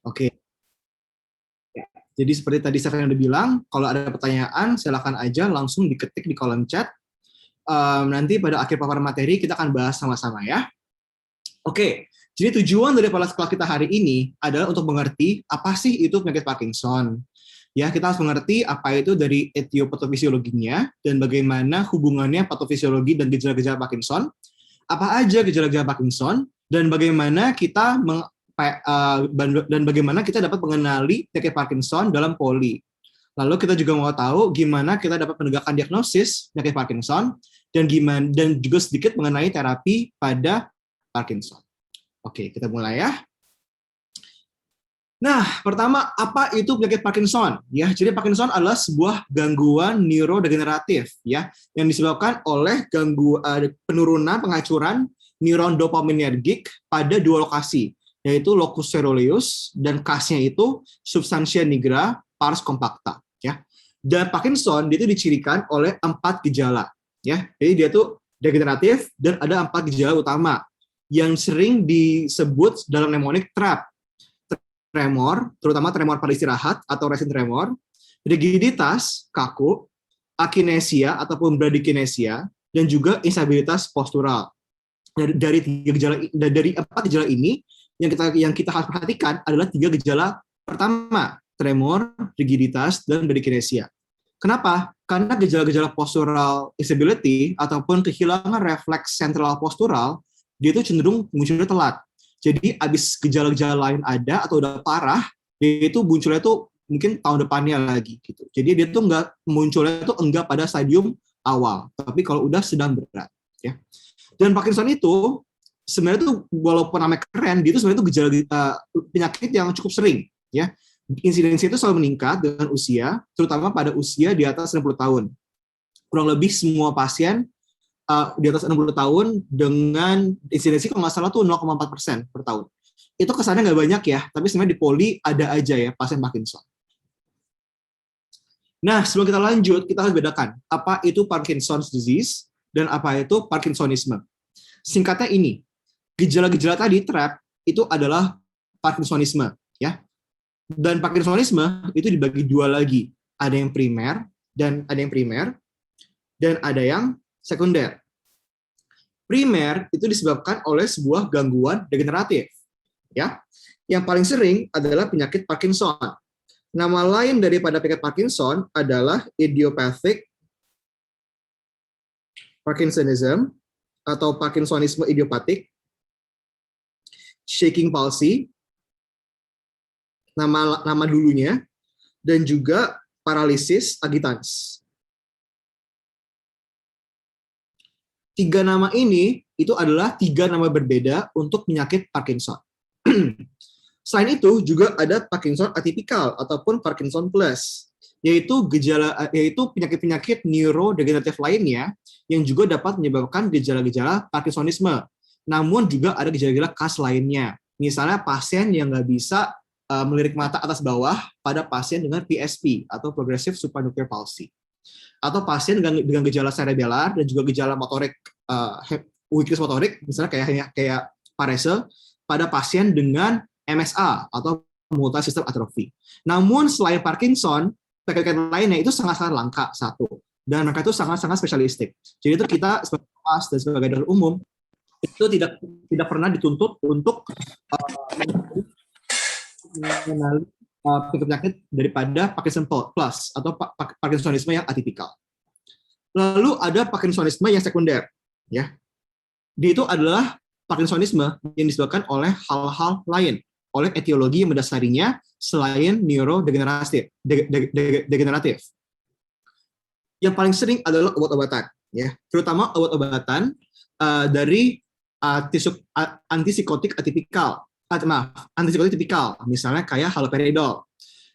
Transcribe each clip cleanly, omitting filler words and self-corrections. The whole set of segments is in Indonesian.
Oke. Ya. Jadi seperti tadi saya udah bilang, kalau ada pertanyaan silakan aja langsung diketik di kolom chat. Nanti pada akhir paparan materi kita akan bahas sama-sama ya. Oke, jadi tujuan dari kelas kita hari ini adalah untuk mengerti apa sih itu penyakit Parkinson. Ya, kita harus mengerti apa itu dari etiopatofisiologinya dan bagaimana hubungannya patofisiologi dan gejala-gejala Parkinson. Apa aja gejala-gejala Parkinson dan bagaimana kita dan bagaimana kita dapat mengenali penyakit Parkinson dalam poli. Lalu kita juga mau tahu gimana kita dapat menegakkan diagnosis penyakit Parkinson dan juga sedikit mengenai terapi pada Parkinson. Oke, kita mulai ya. Nah, pertama, apa itu penyakit Parkinson? Ya, jadi Parkinson adalah sebuah gangguan neurodegeneratif ya, yang disebabkan oleh penurunan pengacuran neuron dopaminergik pada dua lokasi, yaitu locus coeruleus dan khasnya itu substantia nigra pars compacta ya. Dan Parkinson itu dicirikan oleh 4 gejala ya. Jadi dia tuh degeneratif dan ada 4 gejala utama yang sering disebut dalam mnemonic TRAP. Tremor, terutama tremor pada istirahat atau resting tremor, rigiditas, kaku, akinesia ataupun bradykinesia, dan juga instabilitas postural. Dari 4 gejala ini, yang kita harus perhatikan adalah 3 gejala pertama, tremor, rigiditas, dan bradykinesia. Kenapa? Karena gejala-gejala postural instability ataupun kehilangan refleks sentral postural, dia itu cenderung munculnya telat. Jadi abis gejala-gejala lain ada atau udah parah, dia itu munculnya tuh mungkin tahun depannya lagi gitu. Jadi dia tuh enggak pada stadium awal, tapi kalau udah sedang berat ya. Dan Parkinson itu sebenarnya tuh walaupun namanya keren, dia itu sebenarnya tuh gejala penyakit yang cukup sering ya. Insidensi itu selalu meningkat dengan usia, terutama pada usia di atas 60 tahun. Kurang lebih semua pasien di atas 60 tahun dengan insidensi kalau nggak salah tuh 0,4% per tahun. Itu kesannya nggak banyak ya, tapi sebenarnya di poli ada aja ya pasien Parkinson. Nah, sebelum kita lanjut, kita harus bedakan apa itu Parkinson's disease dan apa itu Parkinsonisme. Singkatnya ini, gejala-gejala tadi TRAP itu adalah Parkinsonisme ya. Dan Parkinsonisme itu dibagi 2 lagi. Ada yang primer dan ada yang sekunder. Primer itu disebabkan oleh sebuah gangguan degeneratif, ya. Yang paling sering adalah penyakit Parkinson. Nama lain daripada penyakit Parkinson adalah idiopathic Parkinsonism atau Parkinsonisme idiopatik, shaking palsy, nama dulunya, dan juga paralisis agitans. 3 nama ini itu adalah 3 nama berbeda untuk penyakit Parkinson. Selain itu juga ada Parkinson atipikal ataupun Parkinson plus, yaitu penyakit-penyakit neurodegeneratif lainnya yang juga dapat menyebabkan gejala-gejala Parkinsonisme. Namun juga ada gejala-gejala khas lainnya. Misalnya pasien yang nggak bisa melirik mata atas bawah pada pasien dengan PSP atau progressive supranuclear palsy. Atau pasien dengan gejala cerebellar dan juga gejala motorik, weakness motorik, misalnya kayak parese pada pasien dengan MSA atau multi system atrophy. Namun selain Parkinson, penyakit lainnya itu sangat-sangat langka satu, dan mereka itu sangat-sangat spesialistik. Jadi itu kita sebagai pas dan sebagai dokter umum itu tidak pernah dituntut untuk mengenali penyakit daripada Parkinson plus atau Parkinsonisme yang atipikal. Lalu ada Parkinsonisme yang sekunder, ya. Dia itu adalah Parkinsonisme yang disebabkan oleh hal-hal lain, oleh etiologi yang mendasarinya selain neurodegeneratif. Yang paling sering adalah obat-obatan, ya, terutama obat-obatan dari antipsikotik atipikal. Antipsikotik tipikal, misalnya kayak haloperidol.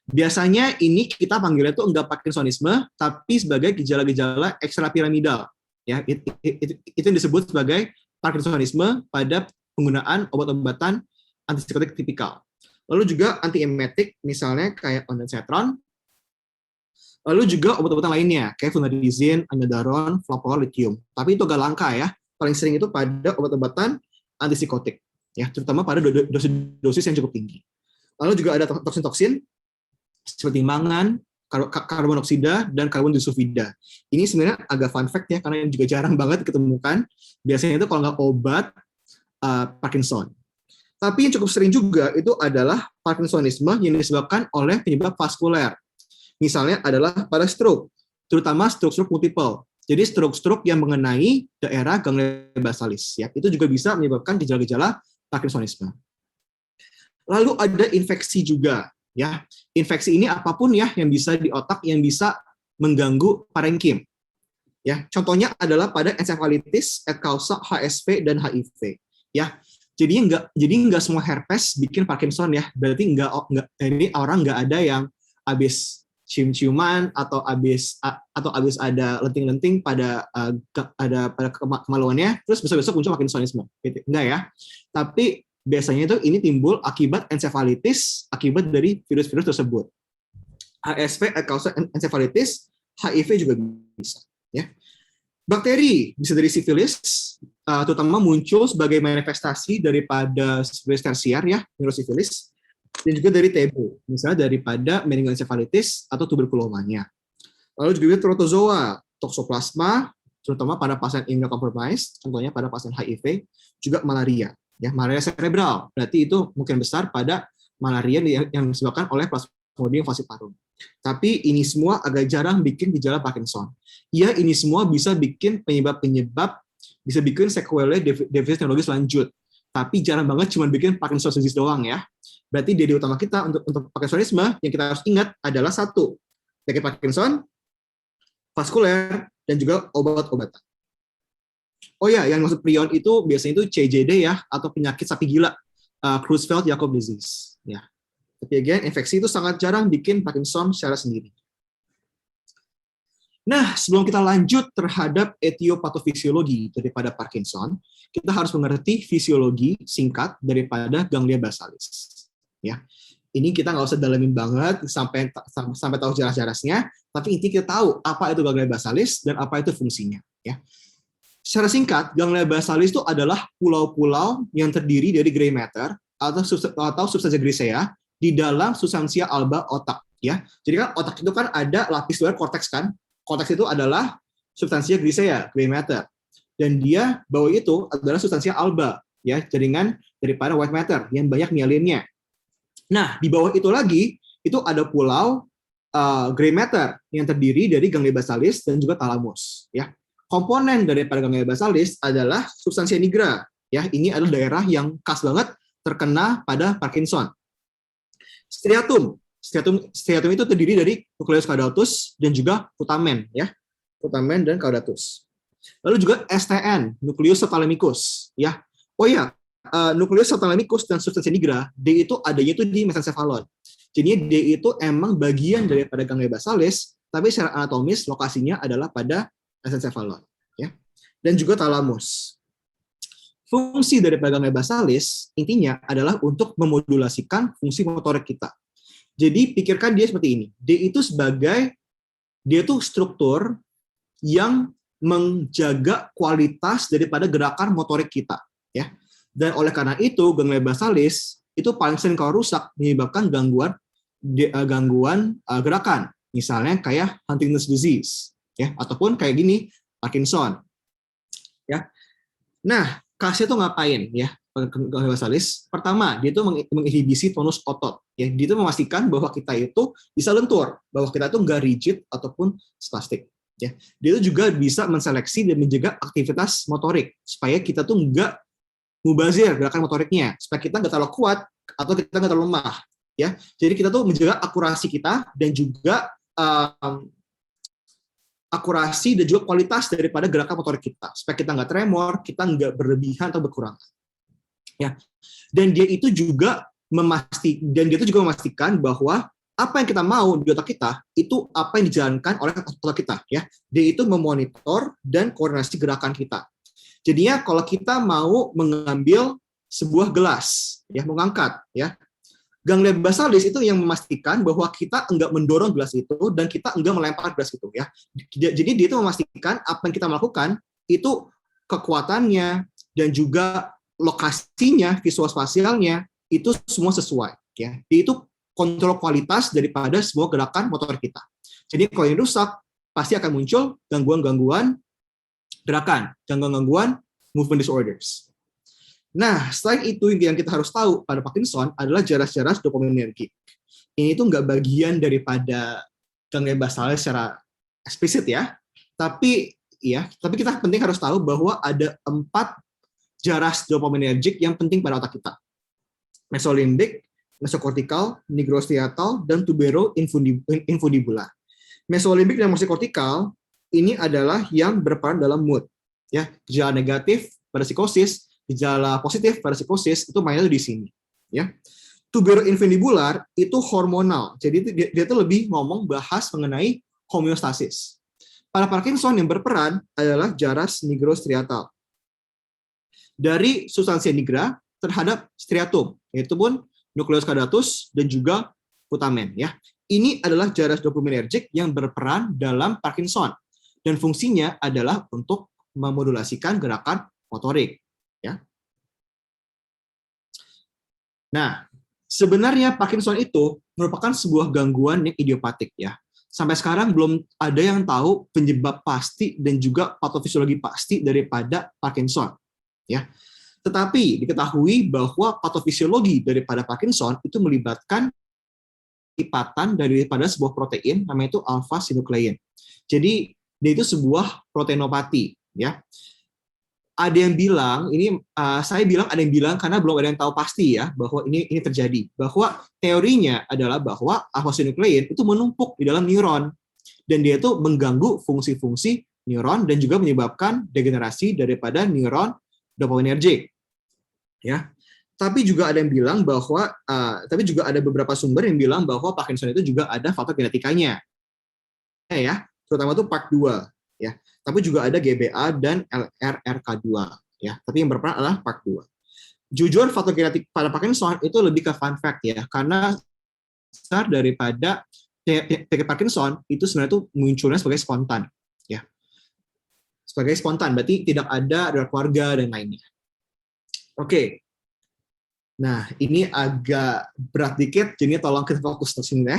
Biasanya ini kita panggilnya itu enggak Parkinsonisme, tapi sebagai gejala-gejala ekstrapiramidal. Ya, itu yang disebut sebagai Parkinsonisme pada penggunaan obat-obatan antipsikotik tipikal. Lalu juga antiemetik, misalnya kayak ondansetron. Lalu juga obat-obatan lainnya, kayak flunarizin, amiodaron, flavorol, lithium. Tapi itu agak langka ya. Paling sering itu pada obat-obatan antipsikotik, ya, terutama pada dosis yang cukup tinggi. Lalu juga ada toksin-toksin seperti mangan, karbon oksida, dan karbon disulfida. Ini sebenarnya agak fun fact ya, karena ini juga jarang banget diketemukan. Biasanya itu kalau nggak obat Parkinson. Tapi yang cukup sering juga itu adalah Parkinsonisme yang disebabkan oleh penyebab vaskuler. Misalnya adalah pada stroke, terutama stroke multiple. Jadi stroke yang mengenai daerah ganglia basalis, ya, itu juga bisa menyebabkan gejala-gejala Parkinsonisme. Lalu ada infeksi juga, ya. Infeksi ini apapun ya yang bisa di otak yang bisa mengganggu parenkim. Ya, contohnya adalah pada encephalitis, et causa, HSV dan HIV. Ya, jadi nggak semua herpes bikin Parkinson ya. Berarti ini orang nggak ada yang habis cium-ciuman atau habis ada lenting-lenting pada kemaluannya, terus besok-besok muncul Parkinsonisme. Gitu. Enggak ya. Tapi biasanya itu ini timbul akibat encephalitis akibat dari virus-virus tersebut. HSV, et causa encephalitis, HIV juga bisa. Ya. Bakteri bisa dari sifilis, terutama muncul sebagai manifestasi daripada sifilis tersier ya, neurosifilis, dan juga dari TB, misalnya daripada meningoencephalitis atau tuberkulomania. Lalu juga protozoa, toxoplasma, terutama pada pasien immunocompromised, contohnya pada pasien HIV, juga malaria, ya, malaria cerebral. Berarti itu mungkin besar pada malaria yang disebabkan oleh Plasmodium falciparum. Tapi ini semua agak jarang bikin gejala Parkinson. Ya, ini semua bisa bikin penyebab-penyebab, bisa bikin sequelae defisit neurologis lanjut. Tapi jarang banget cuma bikin Parkinson's disease doang ya. Berarti ide utama kita untuk Parkinsonisme yang kita harus ingat adalah satu, penyakit Parkinson, vaskuler, dan juga obat-obatan. Oh ya, yang maksud prion itu biasanya itu CJD ya, atau penyakit sapi gila, Creutzfeldt-Jakob disease. Ya. Tapi again, infeksi itu sangat jarang bikin Parkinson secara sendiri. Nah, sebelum kita lanjut terhadap etiopatofisiologi daripada Parkinson, kita harus mengerti fisiologi singkat daripada ganglia basalis. Ya, ini kita nggak usah dalamin banget sampai tahu jelas-jelasnya, tapi intinya kita tahu apa itu ganglia basalis dan apa itu fungsinya. Ya. Secara singkat, ganglia basalis itu adalah pulau-pulau yang terdiri dari gray matter atau substansia grisea di dalam substansia alba otak. Ya, jadi kan otak itu kan ada lapis luar korteks kan. Korteks itu adalah substansia grisea, gray matter. Dan dia bawah itu adalah substansia alba, ya, jaringan daripada white matter yang banyak myelinnya. Nah, di bawah itu lagi itu ada pulau gray matter yang terdiri dari ganglia basalis dan juga thalamus, ya. Komponen daripada ganglia basalis adalah substansia nigra, ya. Ini adalah daerah yang khas banget terkena pada Parkinson. Striatum itu terdiri dari nucleus caudatus dan juga putamen, ya, putamen dan caudatus. Lalu juga STN, nucleus subthalamicus, ya. Oh ya, nucleus subthalamicus dan substansia nigra, D itu adanya itu di mesencephalon. Jadi D itu emang bagian daripada ganglia basalis, tapi secara anatomis lokasinya adalah pada mesencephalon, ya. Dan juga thalamus. Fungsi daripada ganglia basalis intinya adalah untuk memodulasikan fungsi motorik kita. Jadi pikirkan dia seperti ini. Dia itu struktur yang menjaga kualitas daripada gerakan motorik kita, ya. Dan oleh karena itu ganglia basalis itu paling sering kalau rusak menyebabkan gangguan gerakan. Misalnya kayak Huntington's disease, ya, ataupun kayak gini Parkinson. Ya. Nah, khasnya itu ngapain ya? Ganglia basalis, pertama dia itu menginhibisi tonus otot, ya. Dia itu memastikan bahwa kita itu bisa lentur, bahwa kita itu nggak rigid ataupun spastik, ya. Dia itu juga bisa menseleksi dan menjaga aktivitas motorik supaya kita tuh nggak mubazir gerakan motoriknya, supaya kita nggak terlalu kuat atau kita nggak terlalu lemah, ya. Jadi kita tuh menjaga akurasi kita dan juga akurasi dan juga kualitas daripada gerakan motorik kita, supaya kita nggak tremor, kita nggak berlebihan atau berkurang. Ya, dan dia itu juga memastikan bahwa apa yang kita mau di otak kita itu apa yang dijalankan oleh otak kita, ya. Dia itu memonitor dan koordinasi gerakan kita. Jadinya kalau kita mau mengambil sebuah gelas, ya, mengangkat, ya, ganglia basalis itu yang memastikan bahwa kita enggak mendorong gelas itu dan kita enggak melempar gelas itu, ya. Jadi dia itu memastikan apa yang kita lakukan itu kekuatannya dan juga lokasinya, visual spasialnya, itu semua sesuai. ya. Itu kontrol kualitas daripada sebuah gerakan motor kita. Jadi kalau ini rusak, pasti akan muncul gangguan-gangguan gerakan, gangguan-gangguan movement disorders. Nah, selain itu yang kita harus tahu pada Parkinson adalah jaras-jaras dopaminergic. Ini itu nggak bagian daripada gangguan basalis secara eksplisit ya, tapi kita penting harus tahu bahwa ada 4 jaras dopaminergic yang penting pada otak kita. Mesolimbik, mesokortikal, nigrostriatal, dan tuberoinfundibular. Mesolimbik dan mesokortikal ini adalah yang berperan dalam mood. Ya, gejala negatif pada psikosis, gejala positif pada psikosis itu mainnya di sini. Ya. Tuberoinfundibular itu hormonal, jadi dia itu lebih bahas mengenai homeostasis. Pada Parkinson yang berperan adalah jaras nigrostriatal. Dari substansia nigra terhadap striatum, yaitu pun nukleus caudatus dan juga putamen. Ya. Ini adalah jaras dopaminergic yang berperan dalam Parkinson dan fungsinya adalah untuk memodulasikan gerakan motorik. Ya. Nah, sebenarnya Parkinson itu merupakan sebuah gangguan yang idiopatik ya. Sampai sekarang belum ada yang tahu penyebab pasti dan juga patofisiologi pasti daripada Parkinson ya. Tetapi diketahui bahwa patofisiologi daripada Parkinson itu melibatkan lipatan daripada sebuah protein namanya itu alpha synuclein. Jadi dia itu sebuah proteinopati ya. Ada yang bilang saya bilang ada yang bilang karena belum ada yang tahu pasti ya bahwa ini terjadi, bahwa teorinya adalah bahwa alpha-synuclein itu menumpuk di dalam neuron dan dia itu mengganggu fungsi-fungsi neuron dan juga menyebabkan degenerasi daripada neuron dopaminergic ya. Tapi juga ada yang bilang bahwa tapi juga ada beberapa sumber yang bilang bahwa Parkinson itu juga ada faktor genetikanya ya, terutama itu PARK2 ya. Tapi juga ada GBA dan LRRK2 ya. Tapi yang berperan adalah PARK2. Jujur faktor genetik pada Parkinson itu lebih ke fun fact ya, karena besar daripada penyakit Parkinson itu sebenarnya itu munculnya sebagai spontan ya. Sebagai spontan berarti tidak ada dari keluarga dan lainnya. Oke. Nah, ini agak berat dikit, jadi tolong kita fokus di sini ya.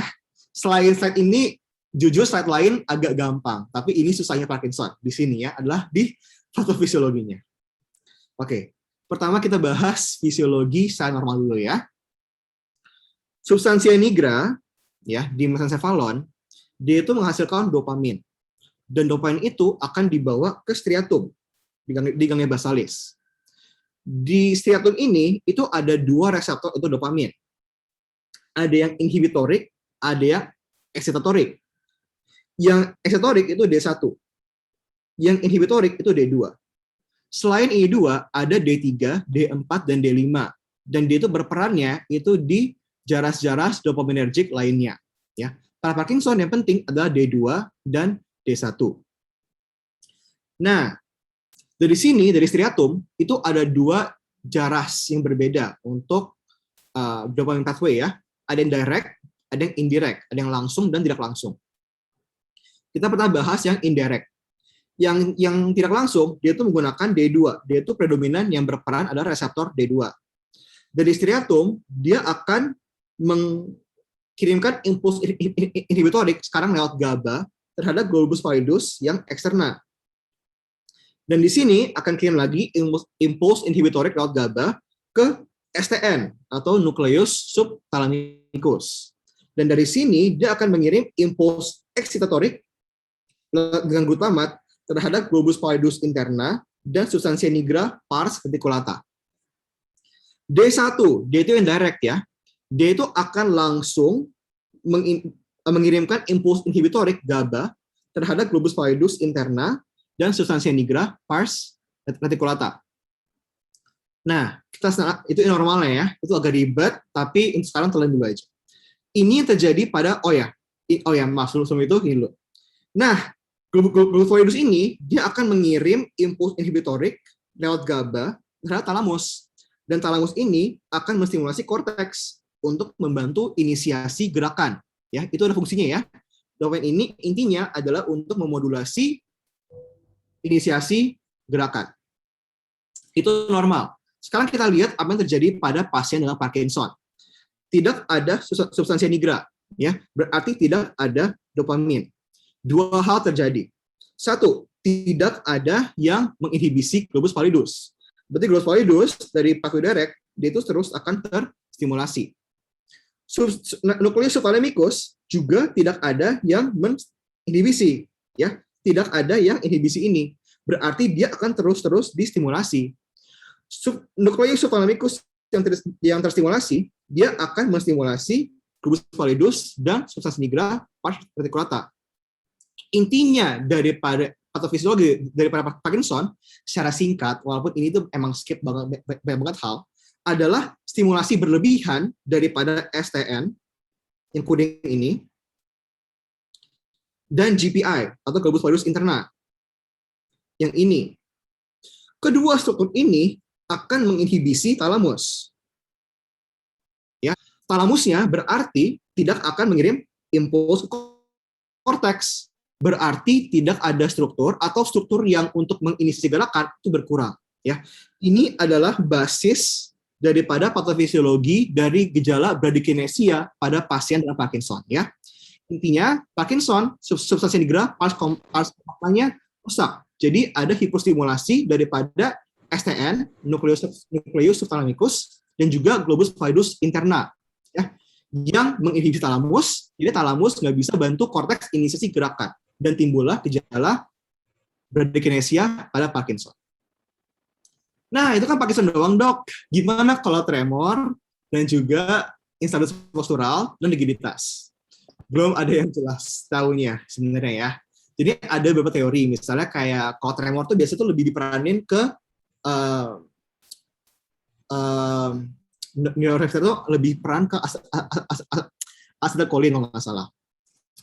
Selain slide ini, jujur slide lain agak gampang, tapi ini susahnya Parkinson. Di sini ya adalah di patofisiologinya. Oke, pertama kita bahas fisiologi secara normal dulu ya. Substansia nigra ya di mesencephalon, dia itu menghasilkan dopamin. Dan dopamin itu akan dibawa ke striatum di ganglia basalis. Di striatum ini itu ada 2 reseptor untuk dopamin. Ada yang inhibitorik, ada yang eksitatorik. Yang eksitorik itu D1. Yang inhibitorik itu D2. Selain ini 2, ada D3, D4, dan D5. Dan dia itu berperannya itu di jaras-jaras dopaminergic lainnya. Ya. Pada Parkinson yang penting adalah D2 dan D1. Nah, dari sini, dari striatum, itu ada 2 jaras yang berbeda untuk dopamine pathway ya. Ada yang direct, ada yang indirect, ada yang langsung dan tidak langsung. Kita pernah bahas yang indirect. Yang tidak langsung, dia itu menggunakan D2. Dia itu predominan yang berperan adalah reseptor D2. Dari striatum, dia akan mengirimkan impuls inhibitorik sekarang lewat GABA terhadap globus pallidus yang eksterna. Dan di sini akan kirim lagi impuls inhibitorik lewat GABA ke STN atau nukleus subthalamicus. Dan dari sini dia akan mengirim impuls eksitatorik dengan glutamat terhadap globus pallidus interna dan substansia nigra pars reticulata. D1, dia itu yang direct ya. Dia itu akan langsung mengirimkan impuls inhibitorik GABA terhadap globus pallidus interna dan substansia nigra pars reticulata. Nah, itu normalnya ya. Itu agak ribet, tapi sekarang telan dulu aja. Ini yang terjadi pada maaf sebelum itu ini dulu. Nah, globus pallidus ini dia akan mengirim impuls inhibitorik lewat GABA terhadap talamus. Dan talamus ini akan menstimulasi korteks untuk membantu inisiasi gerakan. Ya, itu ada fungsinya ya. Domain ini intinya adalah untuk memodulasi inisiasi gerakan. Itu normal. Sekarang kita lihat apa yang terjadi pada pasien dengan Parkinson. tidak ada substansi nigra, ya, berarti tidak ada dopamin. Dua hal terjadi. Satu, tidak ada yang menginhibisi globus pallidus. Berarti globus pallidus dari pathway direct, dia itu terus akan terstimulasi. Nukleus subthalamicus juga tidak ada yang menginhibisi, ya, tidak ada yang inhibisi ini. Berarti dia akan terus-terus distimulasi. Nukleus subthalamicus yang terstimulasi, dia akan menstimulasi globus pallidus dan substansi nigra pars reticulata. Intinya daripada patofisiologi daripada Parkinson secara singkat, walaupun ini tuh emang skip banget banget hal, adalah stimulasi berlebihan daripada STN yang kuning ini dan GPI atau globus pallidus interna yang ini. Kedua struktur ini akan menginhibisi talamus. Ya, talamusnya berarti tidak akan mengirim impuls ke korteks. Berarti tidak ada struktur atau struktur yang untuk menginisiasi gerakan itu berkurang. Ya, ini adalah basis daripada patofisiologi dari gejala bradykinesia pada pasien dengan Parkinson. Ya, intinya Parkinson substansi nigra pars kompaktanya rusak. Jadi ada hiperstimulasi daripada STN, nukleus subthalamicus, dan juga globus pallidus interna, ya, yang menginhibisi talamus. Jadi talamus nggak bisa bantu korteks inisiasi gerakan, dan timbullah gejala bradykinesia pada Parkinson. Nah, itu kan Parkinson doang, dok. Gimana kalau tremor dan juga instabilitas postural dan rigiditas? Belum ada yang jelas tahunya sebenarnya ya. Jadi ada beberapa teori, misalnya kayak kalau tremor tuh biasanya tuh lebih diperanin ke neuroreceptor tuh lebih peran ke acetylcholine kalau nggak salah.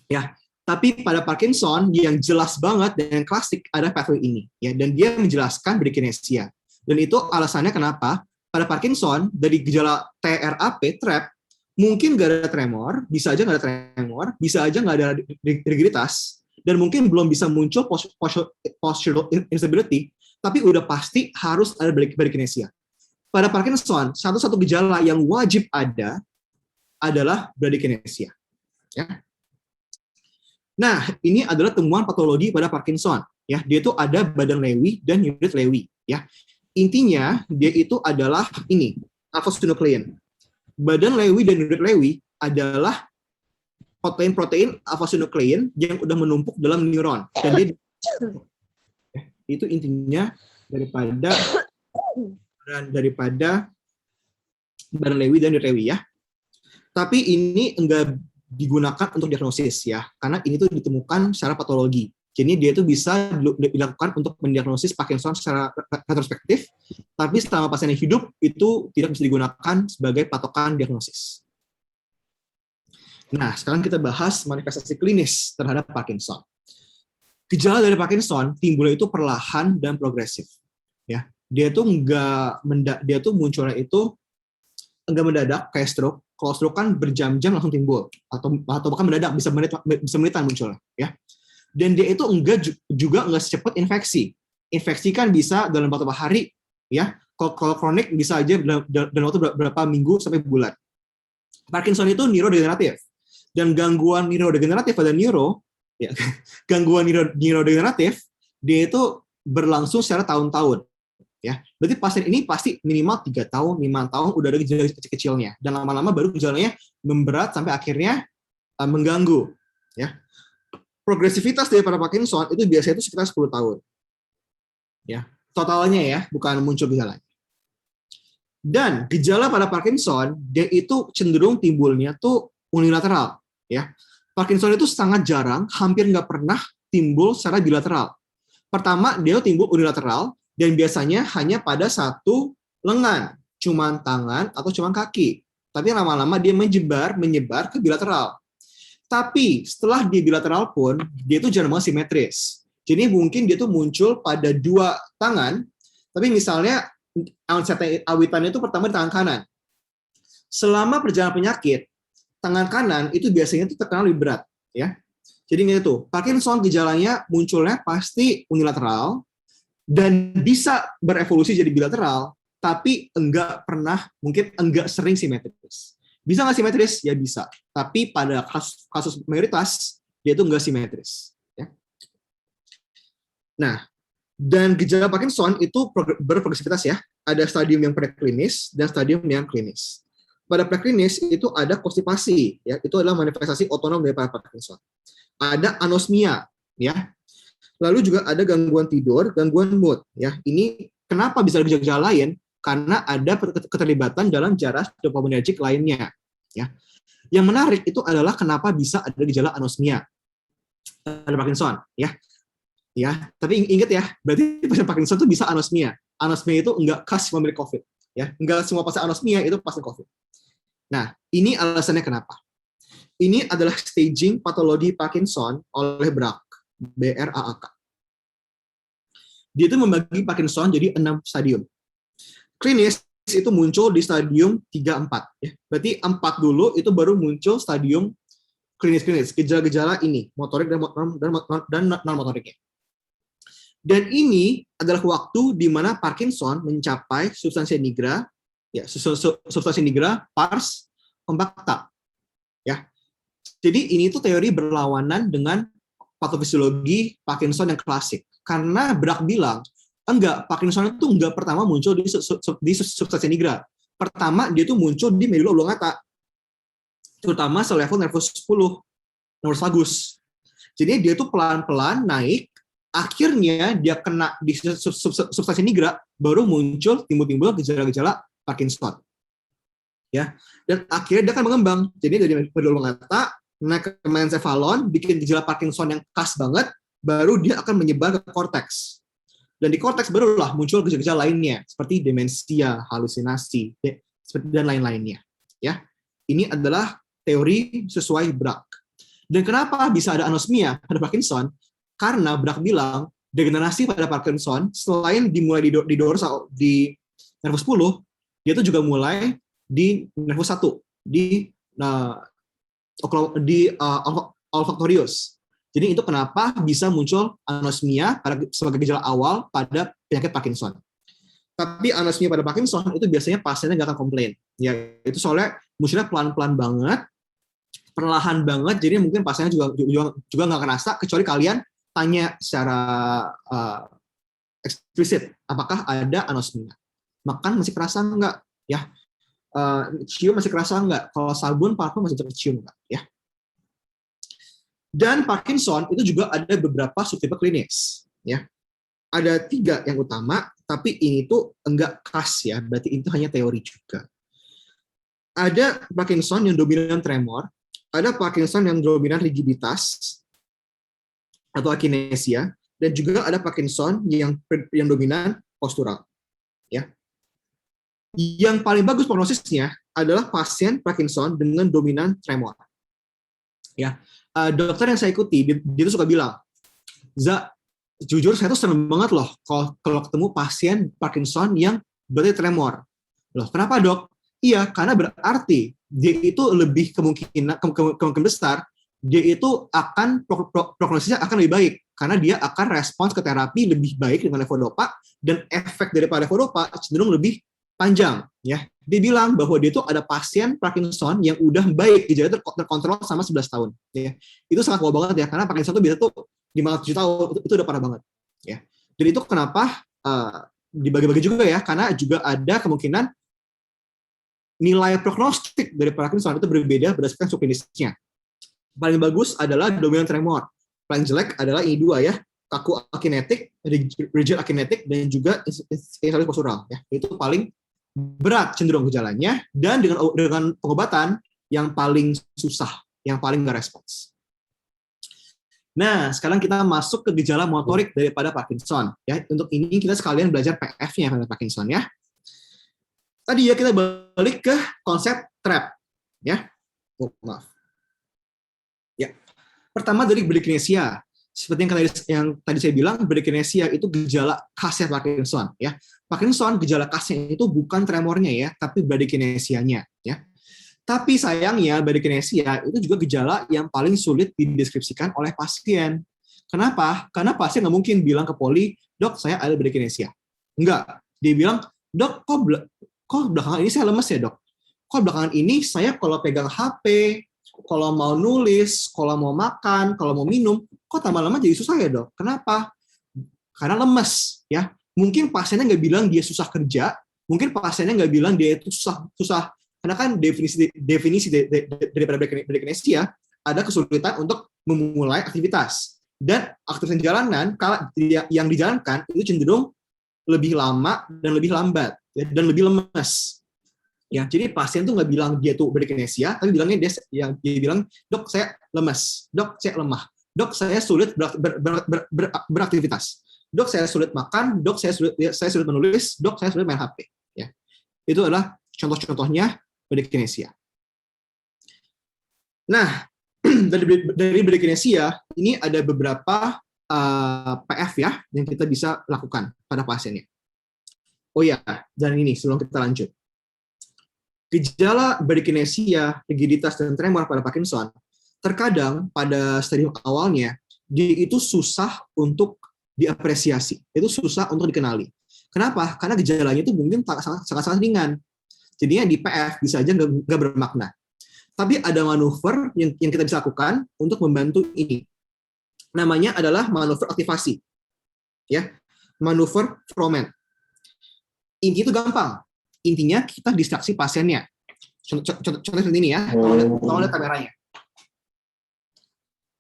Ya, tapi pada Parkinson yang jelas banget dan yang klasik ada pathway ini, ya, dan dia menjelaskan bradykinesia. Dan itu alasannya kenapa pada Parkinson dari gejala TRAP, TRAP, mungkin nggak ada tremor, bisa aja nggak ada tremor, bisa aja nggak ada rigiditas, dan mungkin belum bisa muncul postural instability, tapi udah pasti harus ada bradykinesia. Pada Parkinson, satu-satu gejala yang wajib ada adalah bradykinesia. Ya. Nah, ini adalah temuan patologi pada Parkinson. Ya, dia itu ada badan Lewy dan unit Lewy. Ya, intinya dia itu adalah ini alpha-synuclein. Badan Lewy dan unit Lewy adalah protein-protein alpha-synuclein yang udah menumpuk dalam neuron. Dan dia itu intinya daripada badan Lewy dan unit Lewy, ya. Tapi ini enggak digunakan untuk diagnosis, ya, karena ini tuh ditemukan secara patologi. Jadi dia itu bisa dilakukan untuk mendiagnosis Parkinson secara retrospektif, tapi selama pasien yang hidup itu tidak bisa digunakan sebagai patokan diagnosis. Nah, sekarang kita bahas manifestasi klinis terhadap Parkinson. Gejala dari Parkinson timbulnya itu perlahan dan progresif. Ya, dia tuh munculnya itu enggak mendadak kayak stroke. Kalau stroke kan berjam-jam langsung timbul, atau bahkan mendadak bisa menitan munculnya, ya. Dan dia itu juga enggak secepat infeksi. Infeksi kan bisa dalam beberapa hari, ya. Kalau kronik bisa aja dalam waktu berapa minggu sampai bulan. Parkinson itu neurodegeneratif, dan gangguan neurodegeneratif pada ya, gangguan neurodegeneratif dia itu berlangsung secara tahun-tahun. Ya, berarti pasien ini pasti minimal 3 tahun, 5 tahun udah ada gejala kecil-kecilnya, dan lama-lama baru gejalanya memberat sampai akhirnya mengganggu. Ya, progresivitas daripada Parkinson itu biasanya itu sekitar 10 tahun. Ya, totalnya ya, bukan muncul gejalanya. Dan gejala pada Parkinson dia itu cenderung timbulnya tuh unilateral. Ya, Parkinson itu sangat jarang, hampir nggak pernah timbul secara bilateral. Pertama, dia timbul unilateral, dan biasanya hanya pada satu lengan, cuman tangan atau cuman kaki. Tapi lama-lama dia menyebar ke bilateral. Tapi setelah dia bilateral pun, dia itu jarang banget simetris. Jadi mungkin dia tuh muncul pada 2 tangan, tapi misalnya awitannya itu pertama di tangan kanan. Selama perjalanan penyakit, tangan kanan itu biasanya itu terkenal lebih berat, ya. Jadi itu, Parkinson gejalanya munculnya pasti unilateral, dan bisa berevolusi jadi bilateral, tapi enggak sering simetris. Bisa nggak simetris? Ya bisa. Tapi pada kasus mayoritas, dia itu nggak simetris. Ya. Nah, dan gejala Parkinson itu berprogresivitas ya. Ada stadium yang preklinis dan stadium yang klinis. Pada preklinis itu ada konstipasi, ya. Itu adalah manifestasi otonom dari Parkinson. Ada anosmia, ya. Lalu juga ada gangguan tidur, gangguan mood, ya. Ini kenapa bisa ada gejala lain? Karena ada keterlibatan dalam jarak dopaminergic lainnya, ya. Yang menarik itu adalah kenapa bisa ada gejala anosmia pada Parkinson, ya. Ya, tapi ingat ya, berarti pasien Parkinson itu bisa anosmia. Anosmia itu enggak khas memiliki COVID, ya. Enggak semua pasien anosmia itu pasien COVID. Nah, ini alasannya kenapa. Ini adalah staging patologi Parkinson oleh BRAC, BRAAK. Dia itu membagi Parkinson jadi 6 stadium. Klinis itu muncul di stadium 3-4. Ya. Berarti 4 dulu itu baru muncul stadium klinis-klinis. Gejala-gejala ini, motorik dan non-motoriknya. Dan ini adalah waktu di mana Parkinson mencapai substansia nigra, ya, substansia nigra pars compacta. Ya. Jadi ini tuh teori berlawanan dengan patofisiologi Parkinson yang klasik. Karena BRAC bilang, enggak, Parkinson itu enggak pertama muncul di substansia nigra. Pertama, dia itu muncul di medula oblongata. Terutama selevel nervus 10, nervus vagus. Jadi dia itu pelan-pelan naik, akhirnya dia kena di substansi nigra, baru muncul timbul-timbul gejala-gejala Parkinson. Ya, dan akhirnya dia akan mengembang. Jadi dari medula oblongata naik ke mesencephalon, bikin gejala Parkinson yang khas banget, baru dia akan menyebar ke korteks. Dan di korteks barulah muncul gejala-gejala lainnya, seperti demensia, halusinasi, dan lain-lainnya. Ya, ini adalah teori sesuai BRAC. Dan kenapa bisa ada anosmia pada Parkinson? Karena BRAC bilang degenerasi pada Parkinson selain dimulai di dorsal di nervus 10, dia itu juga mulai di nervus 1 di olfactorius. Jadi itu kenapa bisa muncul anosmia sebagai gejala awal pada penyakit Parkinson. Tapi anosmia pada Parkinson itu biasanya pasiennya nggak akan komplain. Ya, itu soalnya munculnya pelan-pelan banget, perlahan banget, jadi mungkin pasiennya juga nggak kerasa, kecuali kalian tanya secara eksplisit, apakah ada anosmia. Makan masih kerasa nggak? Ya, cium masih kerasa nggak? Kalau sabun, parfum masih tercium nggak? Ya. Dan Parkinson itu juga ada beberapa subtipe klinis. Ya. Ada 3 yang utama, tapi ini tuh enggak khas ya, berarti itu hanya teori juga. Ada Parkinson yang dominan tremor, ada Parkinson yang dominan rigiditas atau akinesia, dan juga ada Parkinson yang dominan postural. Ya. Yang paling bagus prognosisnya adalah pasien Parkinson dengan dominan tremor. Ya, dokter yang saya ikuti, dia tuh suka bilang, jujur saya tuh seneng banget loh kalau ketemu pasien Parkinson yang berarti tremor. Loh, kenapa dok? Iya, karena berarti dia itu lebih kemungkinan besar, dia itu akan prognosisnya akan lebih baik, karena dia akan respons ke terapi lebih baik dengan levodopa, dan efek daripada levodopa cenderung lebih panjang. Ya, dia bilang bahwa dia itu ada pasien Parkinson yang udah baik, gejala terkontrol sama 11 tahun. Ya, itu sangat wow banget ya, karena Parkinson itu biasa tuh 5-7 tahun, itu udah parah banget. Ya, jadi itu kenapa dibagi-bagi juga ya, karena juga ada kemungkinan nilai prognostik dari Parkinson itu berbeda berdasarkan subklinisnya. Paling bagus adalah dominan tremor. Paling jelek adalah ini 2 ya, kaku akinetik, rigid akinetik, dan juga instabilitas postural. Ya, itu paling berat cenderung gejalanya, dan dengan pengobatan yang paling susah, yang paling nggak respons. Nah, sekarang kita masuk ke gejala motorik daripada Parkinson. Ya, untuk ini kita sekalian belajar PF-nya pada Parkinson ya. Tadi ya kita balik ke konsep TRAP. Ya, maaf. Ya, pertama dari bradykinesia. Seperti yang tadi saya bilang, bradykinesia itu gejala khasnya Parkinson. Ya, Parkinson gejala khasnya itu bukan tremornya ya, tapi bradykinesianya. Ya. Tapi sayangnya bradykinesia itu juga gejala yang paling sulit dideskripsikan oleh pasien. Kenapa? Karena pasien nggak mungkin bilang ke poli, dok saya ada bradykinesia. Enggak. Dia bilang, dok kok belakangan ini saya lemes ya dok? kok belakangan ini saya kalau pegang HP, kalau mau nulis, kalau mau makan, kalau mau minum, kok tambah lama jadi susah ya dok? Kenapa? Karena lemes ya. Mungkin pasiennya nggak bilang dia susah kerja, mungkin pasiennya nggak bilang dia itu susah. Karena kan definisi daripada bradykinesia ada kesulitan untuk memulai aktivitas. Dan aktivitas jalanan yang dijalankan itu cenderung lebih lama dan lebih lambat ya, dan lebih lemes. Ya, jadi pasien tuh nggak bilang dia tuh bradykinesia, tapi bilangnya dia bilang, dok saya lemes, dok saya lemah, dok saya sulit beraktivitas, dok saya sulit makan, dok saya sulit menulis, dok saya sulit main HP. Ya, itu adalah contoh-contohnya bradykinesia. Nah, dari bradykinesia ini ada beberapa PF ya yang kita bisa lakukan pada pasiennya. Oh ya, dan ini sebelum kita lanjut. Gejala bradykinesia, rigiditas, dan tremor pada Parkinson, terkadang pada stadium awalnya, dia itu susah untuk diapresiasi, itu susah untuk dikenali. Kenapa? Karena gejalanya itu mungkin sangat-sangat ringan. Jadinya di PF bisa aja nggak bermakna. Tapi ada manuver yang kita bisa lakukan untuk membantu ini. Namanya adalah manuver aktivasi. Ya, manuver Froment. Inti itu gampang. Intinya kita distraksi pasiennya. Contoh seperti ini ya. Tolong lihat kameranya.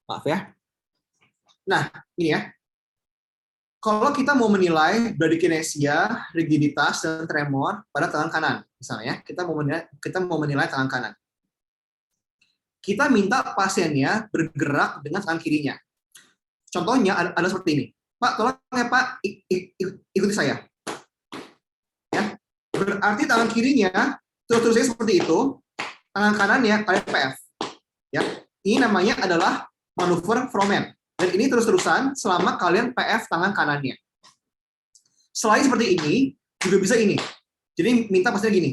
Maaf ya. Nah, ini ya. Kalau kita mau menilai bradykinesia, rigiditas, dan tremor pada tangan kanan, misalnya, kita mau menilai tangan kanan. Kita minta pasiennya bergerak dengan tangan kirinya. Contohnya ada seperti ini. Pak, tolong ya Pak, ikuti saya. Ya. Berarti tangan kirinya terus-terusnya seperti itu, tangan kanannya kalian PF. Ya. Ini namanya adalah manuver Froment. Dan ini terus-terusan selama kalian PF tangan kanannya. Selain seperti ini, juga bisa ini. Jadi minta pasiennya gini.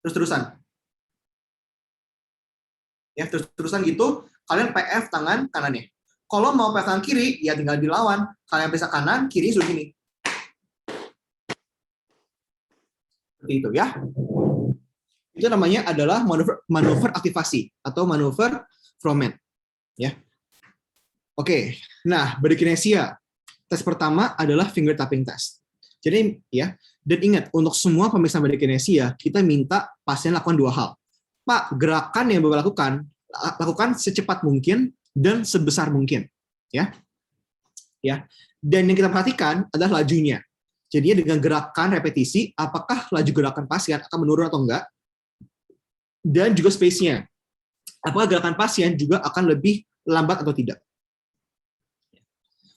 Terus-terusan. Ya, terus-terusan gitu, kalian PF tangan kanannya. Kalau mau PF tangan kiri, ya tinggal dilawan. Kalian periksa kanan, kiri sudah gini. Seperti itu ya. Itu namanya adalah manuver aktivasi atau manuver Froment. Ya. Oke, nah bradykinesia. Tes pertama adalah finger tapping test. Jadi ya, dan ingat untuk semua pemeriksaan bradykinesia kita minta pasien lakukan dua hal. Pak, gerakan yang Bapak lakukan secepat mungkin dan sebesar mungkin, ya. Ya. Dan yang kita perhatikan adalah lajunya. Jadi dengan gerakan repetisi, apakah laju gerakan pasien akan menurun atau enggak? Dan juga space-nya. Apakah gerakan pasien juga akan lebih lambat atau tidak?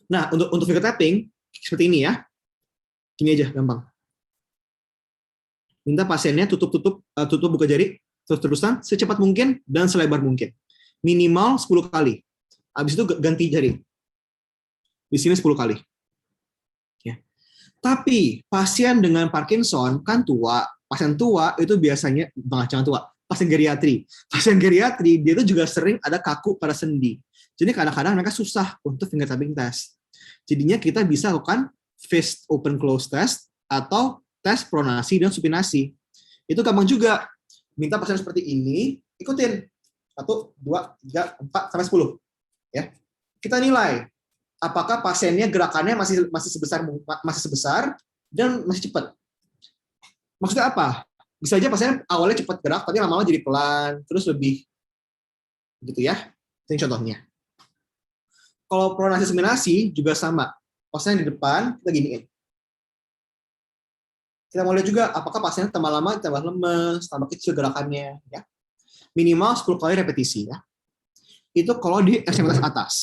Nah, untuk finger tapping seperti ini ya. Gini aja, gampang. Minta pasiennya tutup buka jari terus-terusan secepat mungkin dan selebar mungkin. Minimal 10 kali. Habis itu ganti jari. Di sini 10 kali. Ya. Tapi pasien dengan Parkinson kan tua. Pasien tua itu biasanya jangan tua. Pasien geriatri. Pasien geriatri dia itu juga sering ada kaku pada sendi. Jadi kadang-kadang mereka susah untuk finger tapping test. Jadinya kita bisa lakukan fist open close test atau tes pronasi dan supinasi. Itu gampang juga. Minta pasien seperti ini, ikutin. 1, 2, 3, 4, sampai 10. Ya. Kita nilai apakah pasiennya gerakannya masih sebesar dan masih cepat. Maksudnya apa? Bisa aja pasien awalnya cepat gerak, tapi lama-lama jadi pelan, terus lebih gitu ya. Ini contohnya. Kalau pronasi supinasi juga sama. Pasien di depan, kita giniin. Kita mau lihat juga apakah pasiennya tambah lama, tambah lemes, tambah kecil gerakannya. Ya. Minimal 10 kali repetisi. Ya. Itu kalau di ekstremitas atas.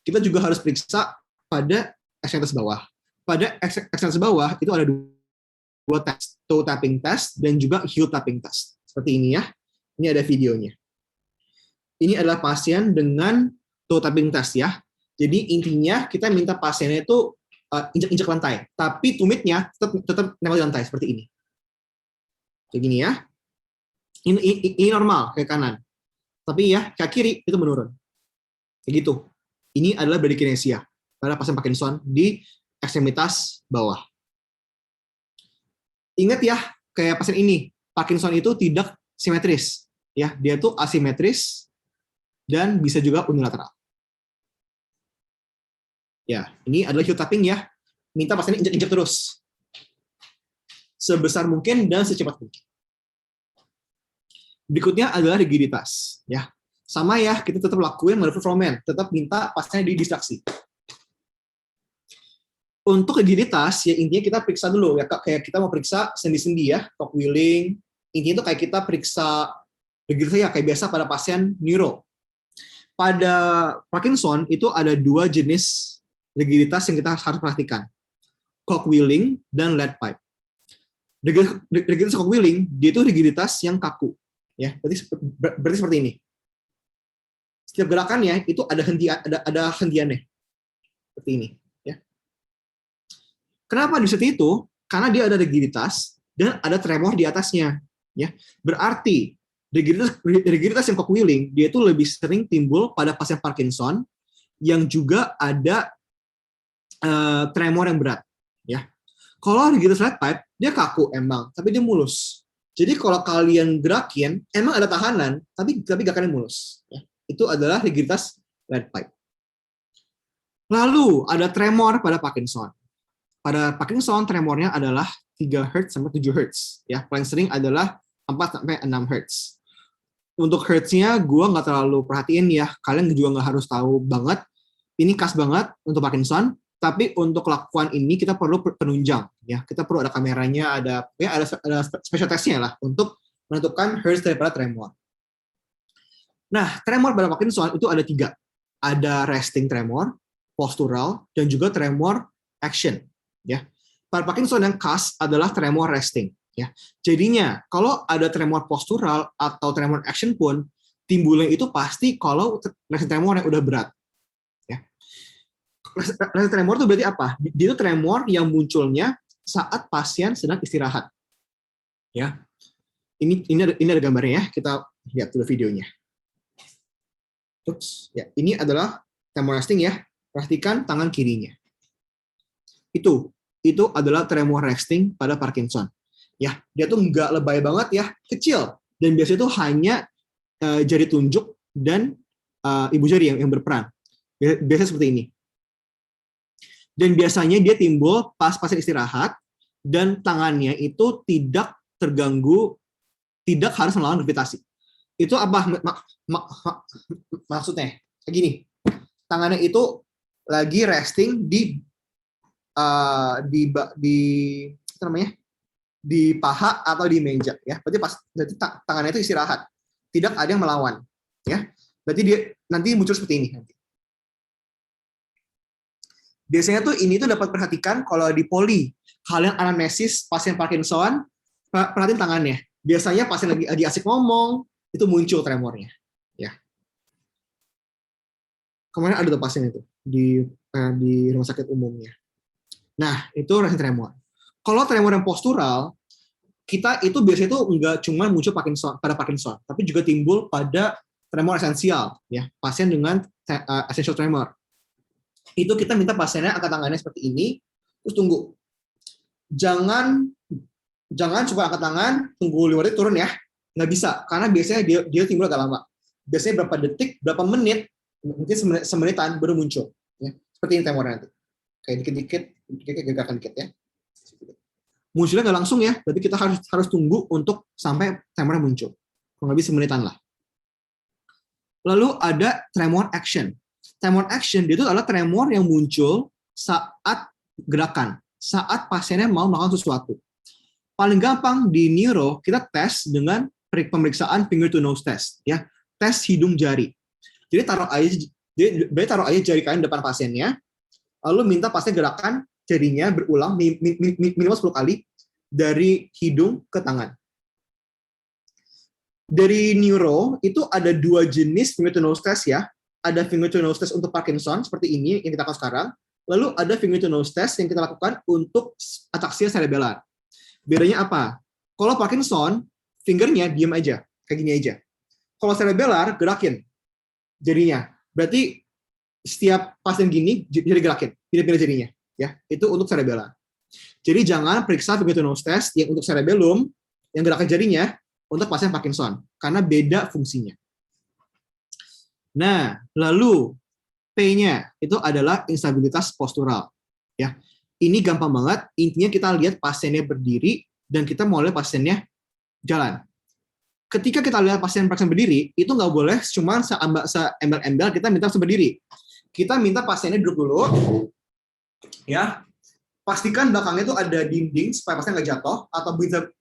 Kita juga harus periksa pada ekstremitas bawah. Pada ekstremitas bawah itu ada dua tes, toe tapping test dan juga heel tapping test. Seperti ini ya. Ini ada videonya. Ini adalah pasien dengan toe tapping test ya. Jadi intinya kita minta pasiennya itu injak-injak lantai, tapi tumitnya tetap nempel di lantai seperti ini. Kayak gini ya. Ini normal kayak kanan. Tapi ya kaki kiri itu menurun. Kayak gitu. Ini adalah bradykinesia pada pasien Parkinson di ekstremitas bawah. Ingat ya, kayak pasien ini. Parkinson itu tidak simetris, ya, dia itu asimetris dan bisa juga unilateral. Ya, ini adalah heel tapping ya. Minta pasiennya injek-injek terus sebesar mungkin dan secepat mungkin. Berikutnya adalah rigiditas, ya. Sama ya, kita tetap lakuin manuver Froment, tetap minta pasiennya didistraksi. Untuk rigiditas, ya intinya kita periksa dulu ya, kayak kita mau periksa sendi-sendi ya, cockwheeling. Intinya itu kayak kita periksa rigiditas ya, kayak biasa pada pasien neuro. Pada Parkinson itu ada 2 jenis rigiditas yang kita harus perhatikan, cockwheeling dan lead pipe. Rigiditas cockwheeling, dia itu rigiditas yang kaku, ya. Berarti seperti ini. Setiap gerakannya itu ada hentiannya, seperti ini. Kenapa di seperti itu? Karena dia ada rigiditas dan ada tremor di atasnya. Ya, berarti rigiditas yang cockwheeling dia itu lebih sering timbul pada pasien Parkinson yang juga ada tremor yang berat. Ya, kalau rigiditas lead pipe dia kaku emang, tapi dia mulus. Jadi kalau kalian gerakin emang ada tahanan, tapi gerakannya mulus. Ya, itu adalah rigiditas lead pipe. Lalu ada tremor pada Parkinson. Pada Parkinson, tremornya adalah 3 Hz sampai 7 Hz. Ya, paling sering adalah 4 sampai 6 Hz. Untuk Hz-nya, gue nggak terlalu perhatiin ya. Kalian juga nggak harus tahu banget. Ini khas banget untuk Parkinson. Tapi untuk lakukan ini, kita perlu penunjang. Ya, kita perlu ada kameranya, ada special test-nya lah untuk menentukan Hz daripada tremor. Nah, tremor pada Parkinson itu ada 3. Ada resting tremor, postural, dan juga tremor action. Ya, pada Parkinson yang khas adalah tremor resting. Ya, jadinya kalau ada tremor postural atau tremor action pun timbulnya itu pasti kalau resting tremor yang udah berat. Ya, resting tremor itu berarti apa? Dia itu tremor yang munculnya saat pasien sedang istirahat. Ya, ini ada gambarnya ya. Kita lihat dulu videonya. Ups, ya, ini adalah tremor resting ya. Perhatikan tangan kirinya. Itu adalah tremor resting pada Parkinson. Ya, dia tuh nggak lebay banget ya, kecil. Dan biasanya itu hanya jari tunjuk dan ibu jari yang berperan. Biasanya seperti ini. Dan biasanya dia timbul pas pasien istirahat dan tangannya itu tidak terganggu, tidak harus melawan gravitasi. Itu apa maksudnya? Kayak gini. Tangannya itu lagi resting di apa namanya, di paha atau di meja ya, berarti tangannya itu istirahat, tidak ada yang melawan ya, berarti dia nanti muncul seperti ini nanti. Biasanya tuh ini tuh dapat perhatikan kalau di poli kalian anamnesis pasien Parkinson, perhatiin tangannya, biasanya pasien lagi asik ngomong itu muncul tremornya ya. Kemarin ada tuh pasien itu di rumah sakit umumnya. Nah, itu resting tremor. Kalau tremor yang postural, kita itu biasanya itu nggak cuma muncul pada Parkinson, tapi juga timbul pada tremor esensial, ya, pasien dengan essential tremor. Itu kita minta pasiennya angkat tangannya seperti ini, terus tunggu. Jangan coba angkat tangan, tunggu 5 detik turun ya, nggak bisa, karena biasanya dia timbul agak lama. Biasanya berapa detik, berapa menit, mungkin semenitan baru muncul. Ya. Seperti ini tremornya nanti. Kayak dikit-dikit gerakan dikit ya. Munculnya nggak langsung ya, berarti kita harus tunggu untuk sampai tremornya muncul. Kurang lebih semenitan lah. Lalu ada tremor action. Tremor action itu adalah tremor yang muncul saat gerakan, saat pasiennya mau melakukan sesuatu. Paling gampang di neuro kita tes dengan pemeriksaan finger to nose test, ya, tes hidung jari. Jadi taruh aja jari kalian depan pasiennya, lalu minta pasien gerakan jarinya berulang minimal 10 kali dari hidung ke tangan. Dari neuro itu ada 2 jenis finger to nose test ya. Ada finger to nose test untuk Parkinson seperti ini yang kita lakukan sekarang. Lalu ada finger to nose test yang kita lakukan untuk ataksia cerebellar. Bedanya apa? Kalau Parkinson fingernya diam aja, kayak gini aja. Kalau cerebellar gerakin jarinya. Berarti setiap pasien gini jadi gerakin, pindah-pindah jarinya. Ya, itu untuk cerebellar. Jadi jangan periksa finger to nose test yang untuk cerebellum yang gerakan jarinya untuk pasien Parkinson karena beda fungsinya. Nah, lalu P-nya itu adalah instabilitas postural. Ya, ini gampang banget. Intinya kita lihat pasiennya berdiri dan kita mau lihat pasiennya jalan. Ketika kita lihat pasien berdiri, itu nggak boleh cuma seembel-embel kita minta berdiri. Kita minta pasiennya duduk dulu, ya. Pastikan belakangnya itu ada dinding supaya pasien nggak jatuh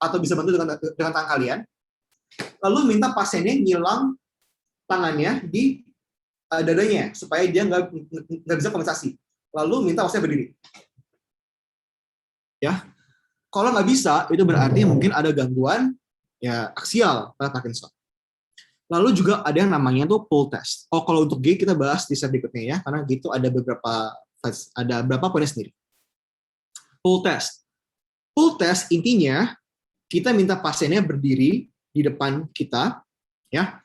atau bisa bantu dengan tangan kalian. Lalu minta pasiennya nyilang tangannya di dadanya supaya dia nggak bisa kompensasi. Lalu minta pasien berdiri. Ya, kalau nggak bisa itu berarti mungkin ada gangguan ya aksial pada Parkinson. Lalu juga ada yang namanya tuh pull test. Oh, kalau untuk gait kita bahas di slide berikutnya ya, karena gitu ada beberapa poinnya sendiri. Pull test. Pull test intinya kita minta pasiennya berdiri di depan kita, ya.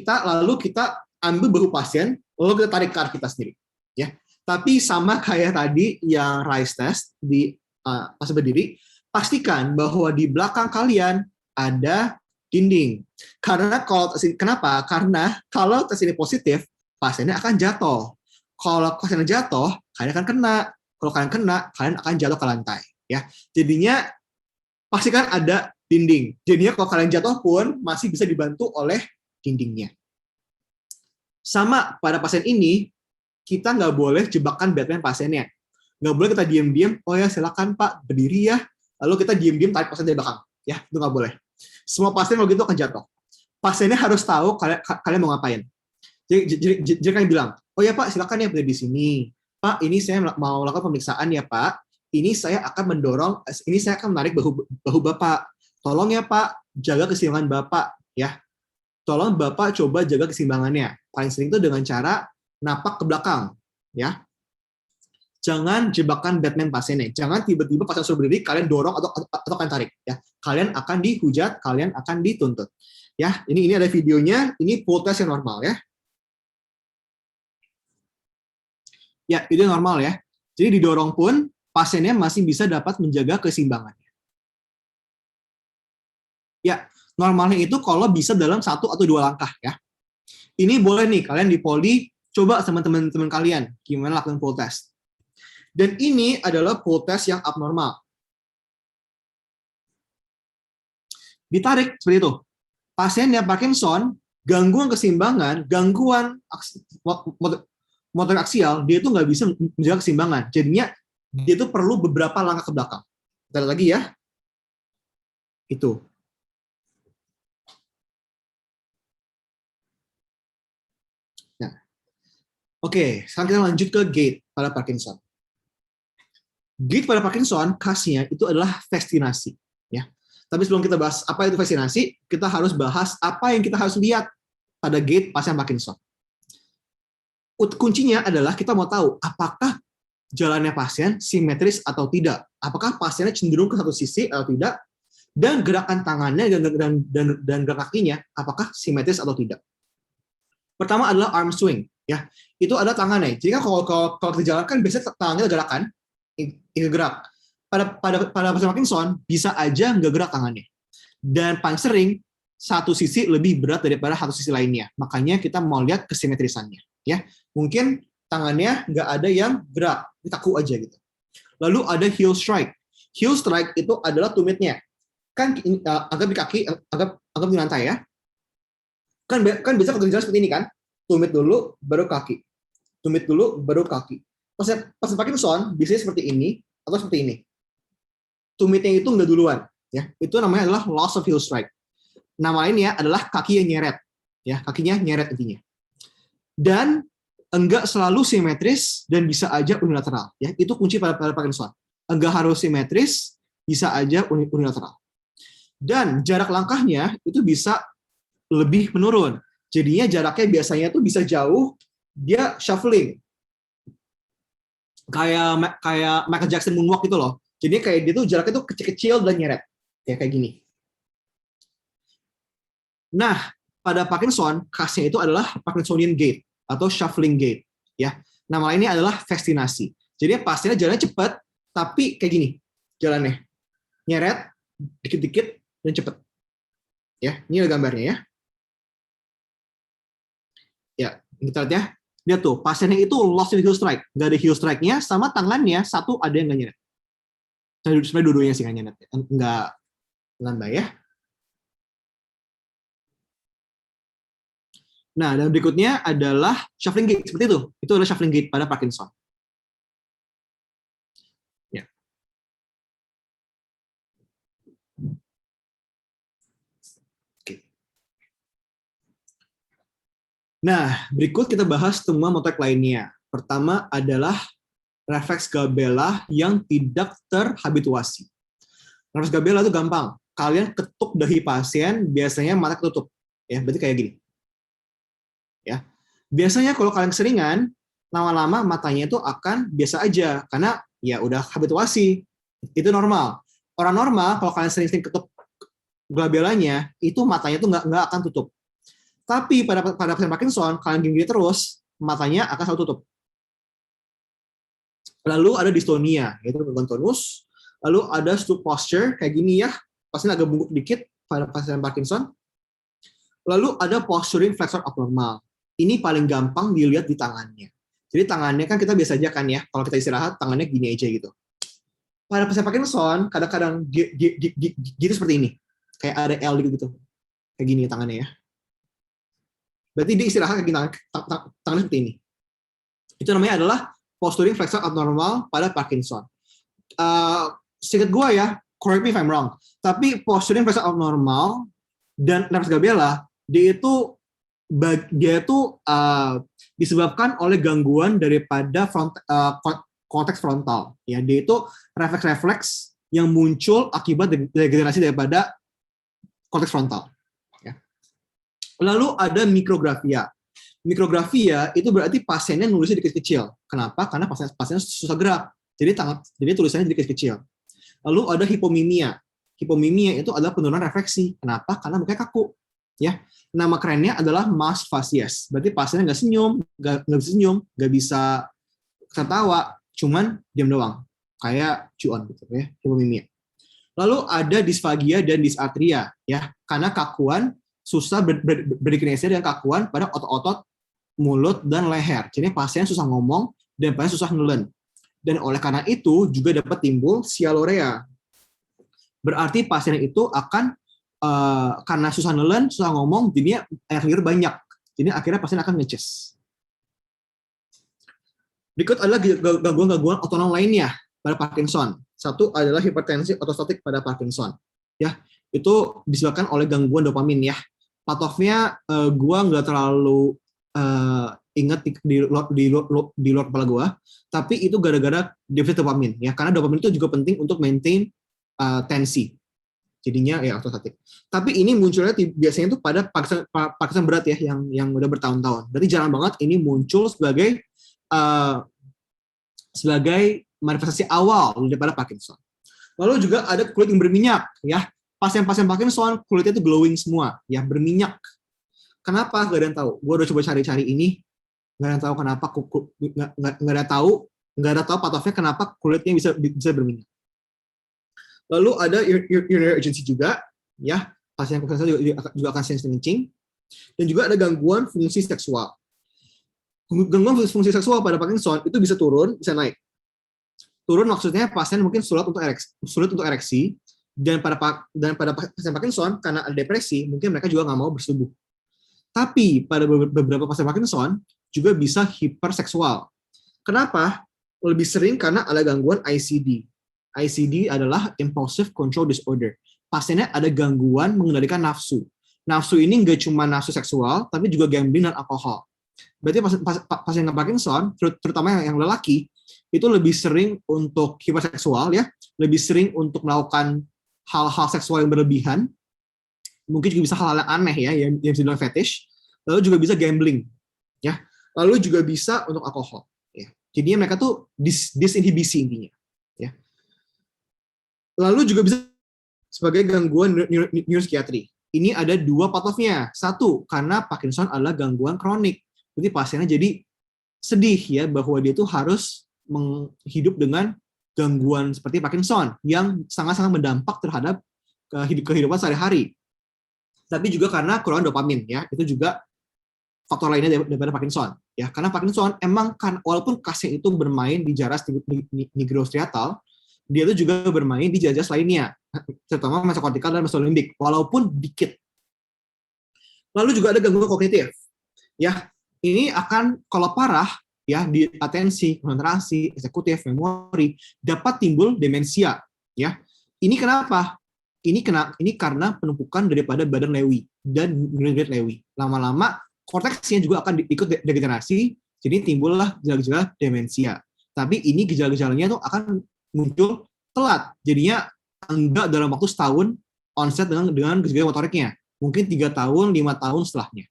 Lalu kita ambil bahu pasien, lalu kita tarik ke arah kita sendiri, ya. Tapi sama kayak tadi yang rise test di pas berdiri, pastikan bahwa di belakang kalian ada dinding. Kenapa? Karena kalau tes ini positif, pasiennya akan jatuh. Kalau pasiennya jatuh, kalian akan kena. Kalau kalian kena, kalian akan jatuh ke lantai. Ya, jadinya pastikan ada dinding. Jadinya kalau kalian jatuh pun masih bisa dibantu oleh dindingnya. Sama pada pasien ini, kita nggak boleh jebakan Batman pasiennya. Nggak boleh kita diam-diam, oh ya silakan Pak berdiri ya, lalu kita diam-diam tarik pasien dari belakang. Ya, itu nggak boleh. Semua pasien kalau gitu akan jatuh. Pasiennya harus tahu kalian mau ngapain. Jadi kalian bilang, oh ya Pak silakan ya berdiri di sini. Pak, ini saya mau lakukan pemeriksaan ya Pak. Ini saya akan menarik bahu Bapak. Tolong ya Pak, jaga keseimbangan Bapak ya. Tolong Bapak coba jaga keseimbangannya. Paling sering itu dengan cara napak ke belakang ya. Jangan jebakan Batman pasiennya. Jangan tiba-tiba pasien suruh berdiri, kalian dorong atau kalian tarik ya. Kalian akan dihujat, kalian akan dituntut. Ya, ini ada videonya, ini pull test yang normal ya. Ya, itu normal ya. Jadi didorong pun pasiennya masih bisa dapat menjaga keseimbangannya. Ya, normalnya itu kalau bisa dalam 1 atau 2 langkah ya. Ini boleh nih kalian di poli coba sama teman-teman kalian gimana lakukan pull test. Dan ini adalah pull test yang abnormal. Ditarik seperti itu. Pasiennya Parkinson, gangguan keseimbangan, gangguan motor aksial, dia itu nggak bisa menjaga keseimbangan. Jadinya dia itu perlu beberapa langkah ke belakang. Kita lihat lagi ya. Itu. Nah. Oke, sekarang kita lanjut ke gait pada Parkinson. Gait pada Parkinson, khasnya itu adalah fascinasi. Ya. Tapi sebelum kita bahas apa itu fascinasi, kita harus bahas apa yang kita harus lihat pada gait pasien Parkinson. Kuncinya adalah kita mau tahu apakah jalannya pasien simetris atau tidak. Apakah pasiennya cenderung ke satu sisi atau tidak, dan gerakan tangannya dan gerak kakinya apakah simetris atau tidak. Pertama adalah arm swing, ya. Itu ada tangannya. Jadi kan kalau kita jalan kan biasanya tangannya gerakan, gerak. Pada pasien Parkinson bisa aja nggak gerak tangannya. Dan paling sering satu sisi lebih berat daripada satu sisi lainnya. Makanya kita mau lihat kesimetrisannya, ya. Mungkin tangannya nggak ada yang gerak, kaku aja gitu. Lalu ada heel strike. Heel strike itu adalah tumitnya. Kan anggap di kaki, anggap di lantai ya. Kan biasa kalau jalan seperti ini kan, tumit dulu baru kaki. Tumit dulu baru kaki. Pas Parkinson biasanya seperti ini atau seperti ini. Tumitnya itu nggak duluan, ya. Itu namanya adalah loss of heel strike. Nama lainnya adalah kaki yang nyeret, ya, kakinya nyeret intinya. Dan enggak selalu simetris dan bisa aja unilateral, ya. Itu kunci pada Parkinson. Enggak harus simetris, bisa aja unilateral. Dan jarak langkahnya itu bisa lebih menurun. Jadinya jaraknya biasanya tuh bisa jauh, dia shuffling. Kayak Michael Jackson moonwalk gitu loh. Jadi kayak dia tuh jaraknya tuh kecil-kecil dan nyeret. Ya kayak gini. Nah, pada Parkinson, khasnya itu adalah Parkinsonian gait atau shuffling gait, ya. Nama lainnya adalah fascinasi. Jadi pasiennya jalannya cepat, tapi kayak gini jalannya, nyeret dikit-dikit dan cepat. Ya, ini ada gambarnya ya. Ya, kita lihat ya. Lihat tuh, pasiennya itu lost in heel strike. Nggak ada heel strike-nya, sama tangannya, satu ada yang nggak nyeret. Sebenarnya dua-duanya sih nggak nyeret. Nggak nambah ya. Nah, dan berikutnya adalah shuffling gait. Seperti itu. Itu adalah shuffling gait pada Parkinson. Ya. Oke. Nah, berikut kita bahas temuan motorik lainnya. Pertama adalah refleks Gabela yang tidak terhabituasi. Refleks Gabela itu gampang. Kalian ketuk dahi pasien, biasanya mata ketutup. Ya, berarti kayak gini. Ya. Biasanya kalau kalian keseringan, lama-lama matanya itu akan biasa aja karena ya udah habituasi. Itu normal. Orang normal kalau kalian sering-sering ketuk glabelanya, itu matanya tuh nggak akan tutup. Tapi pada pasien Parkinson, kalian gini terus, matanya akan selalu tutup. Lalu ada dystonia, yaitu gangguan tonus. Lalu ada stoop posture kayak gini ya, pasien agak bungkuk dikit pada pasien Parkinson. Lalu ada posturing flexor abnormal. Ini paling gampang dilihat di tangannya. Jadi tangannya kan kita biasa aja kan ya, kalau kita istirahat tangannya gini aja gitu. Pada pasien Parkinson kadang-kadang gitu seperti ini, kayak ada L gitu, kayak gini tangannya ya. Berarti dia istirahat kayak gini, tangannya seperti ini. Itu namanya adalah posturing flexor abnormal pada Parkinson. Seingat gue ya, correct me if I'm wrong, tapi posturing flexor abnormal dan refleks Gabela dia itu disebabkan oleh gangguan daripada korteks frontal. Ya, dia itu refleks-refleks yang muncul akibat degenerasi daripada korteks frontal. Ya. Lalu ada mikrografia. Mikrografia itu berarti pasiennya nulisnya dikecil-kecil. Kenapa? Karena pasiennya susah gerak. Jadi tulisannya dikecil-kecil. Lalu ada hipomimia. Hipomimia itu adalah penurunan refleksi. Kenapa? Karena mukanya kaku. Ya, nama kerennya adalah mask facies. Berarti pasiennya nggak senyum, nggak bisa senyum, nggak bisa ketawa, cuman diam doang, kayak cuan gitu ya, hipomimia. Lalu ada disfagia dan dysarthria, ya, karena kakuan susah berdikinesia dengan kakuan pada otot-otot mulut dan leher. Jadi pasien susah ngomong dan pasien susah nelen. Dan oleh karena itu juga dapat timbul sialorea. Berarti pasien itu akan karena susah nelen, susah ngomong, jadinya air liur banyak. Jadi akhirnya pasien akan ngeces. Berikut adalah gangguan-gangguan otonom lainnya pada Parkinson. Satu adalah hipertensi ortostatik pada Parkinson. Ya, itu disebabkan oleh gangguan dopamin ya. Patofnya gua nggak terlalu ingat di luar kepala gua, tapi itu gara-gara defisit dopamin ya, karena dopamin itu juga penting untuk maintain tensi. Jadinya ya ortostatik. Tapi ini munculnya biasanya itu pada Parkinson berat ya, yang udah bertahun-tahun. Berarti jarang banget ini muncul sebagai manifestasi awal daripada Parkinson. Lalu juga ada kulit yang berminyak ya. Pasien-pasien Parkinson kulitnya itu glowing semua ya, berminyak. Kenapa? Gak ada yang tahu. Gue udah coba cari-cari ini, gak ada yang tahu kenapa, gak ada tahu patofnya kenapa kulitnya bisa berminyak. Lalu ada urinary urgency juga, ya, pasien Parkinson juga akan sering kencing, dan juga ada gangguan fungsi seksual. Gangguan fungsi seksual pada Parkinson itu bisa turun, bisa naik. Turun maksudnya pasien mungkin sulit untuk ereksi, dan pada pasien Parkinson karena ada depresi, mungkin mereka juga nggak mau bersetubuh. Tapi pada beberapa pasien Parkinson juga bisa hiperseksual. Kenapa? Lebih sering karena ada gangguan ICD. ICD adalah Impulsive Control Disorder. Pasiennya ada gangguan mengendalikan nafsu. Nafsu ini nggak cuma nafsu seksual, tapi juga gambling dan alkohol. Berarti pasien Parkinson, terutama yang lelaki, itu lebih sering untuk hiperseksual ya, lebih sering untuk melakukan hal-hal seksual yang berlebihan, mungkin juga bisa hal-hal yang aneh ya, yang bisa dibilang fetish, lalu juga bisa gambling, ya, lalu juga bisa untuk alkohol. Ya. Jadinya mereka tuh disinhibisi intinya. Ya. Lalu juga bisa sebagai gangguan neuropsikiatri. Ini ada dua patofnya. Satu, karena Parkinson adalah gangguan kronik. Jadi pasiennya jadi sedih ya bahwa dia tuh harus hidup dengan gangguan seperti Parkinson yang sangat-sangat berdampak terhadap kehidupan sehari-hari. Tapi juga karena kurang dopamin ya, itu juga faktor lainnya daripada Parkinson ya. Karena Parkinson emang kan walaupun kasnya itu bermain di jaras nigrostriatal, dia itu juga bermain di jaras lainnya, terutama mesokortikal dan mesolimbik, walaupun dikit. Lalu juga ada gangguan kognitif. Ya, ini akan kalau parah ya di atensi, konsentrasi, eksekutif, memori dapat timbul demensia ya. Ini kenapa? Ini karena penumpukan daripada badan Lewy dan neuron Lewy. Lama-lama korteksnya juga akan ikut degenerasi, jadi timbullah gejala-gejala demensia. Tapi ini gejala-gejalanya tuh akan muncul telat, jadinya enggak dalam waktu setahun onset dengan gejala motoriknya, mungkin 3 tahun, 5 tahun setelahnya.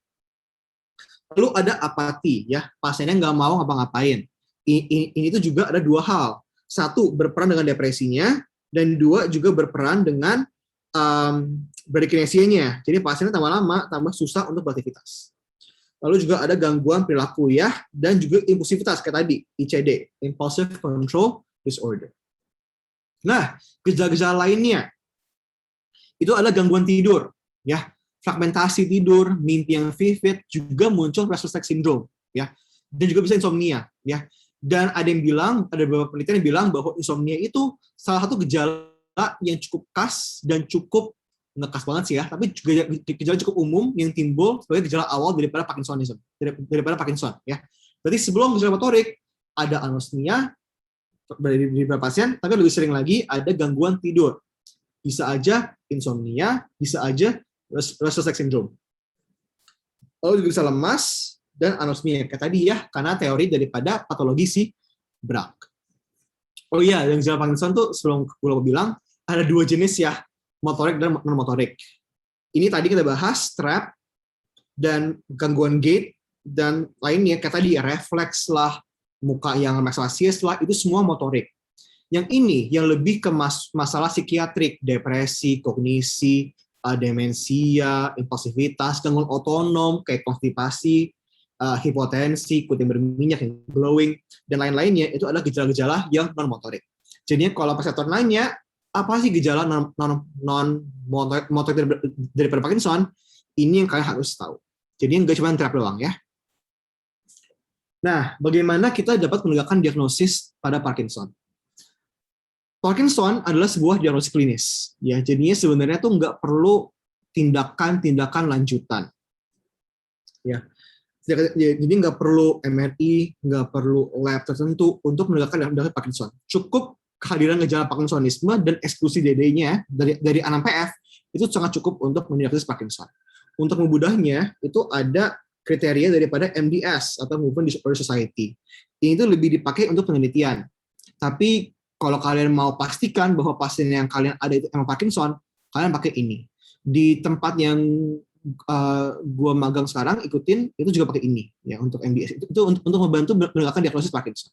Lalu ada apati, ya pasiennya nggak mau ngapa-ngapain. Ini tuh juga ada 2 hal. 1, berperan dengan depresinya, dan 2 juga berperan dengan bradykinesianya. Jadi pasiennya tambah lama, tambah susah untuk beraktivitas. Lalu juga ada gangguan perilaku ya, dan juga impulsivitas kayak tadi, ICD, Impulsive Control Disorder. Nah, gejala-gejala lainnya itu adalah gangguan tidur, ya, fragmentasi tidur, mimpi yang vivid, juga muncul restless leg syndrome, ya, dan juga bisa insomnia, ya. Dan ada yang bilang, ada beberapa penelitian yang bilang bahwa insomnia itu salah satu gejala yang cukup khas dan cukup ngekas banget sih ya, tapi juga gejala cukup umum yang timbul sebagai gejala awal daripada Parkinsonism, daripada Parkinson ya. Berarti sebelum gejala motorik ada anosmia di beberapa pasien, tapi lebih sering lagi ada gangguan tidur. Bisa aja insomnia, bisa aja restless leg syndrome. Lalu juga bisa lemas dan anosmia kayak tadi ya, karena teori daripada patologi si Braak. Oh iya, yang gejala Parkinson tuh sebelum gue bilang ada 2 jenis ya, motorik dan non-motorik. Ini tadi kita bahas strap dan gangguan gait dan lainnya kayak tadi refleks lah, muka yang maksasius lah, itu semua motorik. Yang ini yang lebih ke masalah psikiatrik, depresi, kognisi, demensia, impulsivitas, gangguan otonom kayak konstipasi, hipotensi, kulit berminyak yang glowing dan lain-lainnya, itu adalah gejala-gejala yang non-motorik. Jadinya kalau pasien nanya apa sih gejala non-motorik daripada Parkinson, ini yang kalian harus tahu. Jadi nggak cuma terapi doang ya. Nah, bagaimana kita dapat menegakkan diagnosis pada Parkinson? Parkinson adalah sebuah diagnosis klinis. Ya, jadinya sebenarnya tuh nggak perlu tindakan lanjutan. Ya, jadi nggak perlu MRI, nggak perlu lab tertentu untuk menegakkan diagnosis Parkinson. Cukup kehadiran gejala Parkinsonisme dan eksklusi DD-nya dari 6PF itu sangat cukup untuk mendiagnosis Parkinson. Untuk memudahnya, itu ada kriteria daripada MDS atau Movement Disorder Society. Ini itu lebih dipakai untuk penelitian. Tapi kalau kalian mau pastikan bahwa pasien yang kalian ada itu emang Parkinson, kalian pakai ini. Di tempat yang gua magang sekarang ikutin, itu juga pakai ini ya untuk MDS. Itu untuk membantu menegakkan diagnosis Parkinson.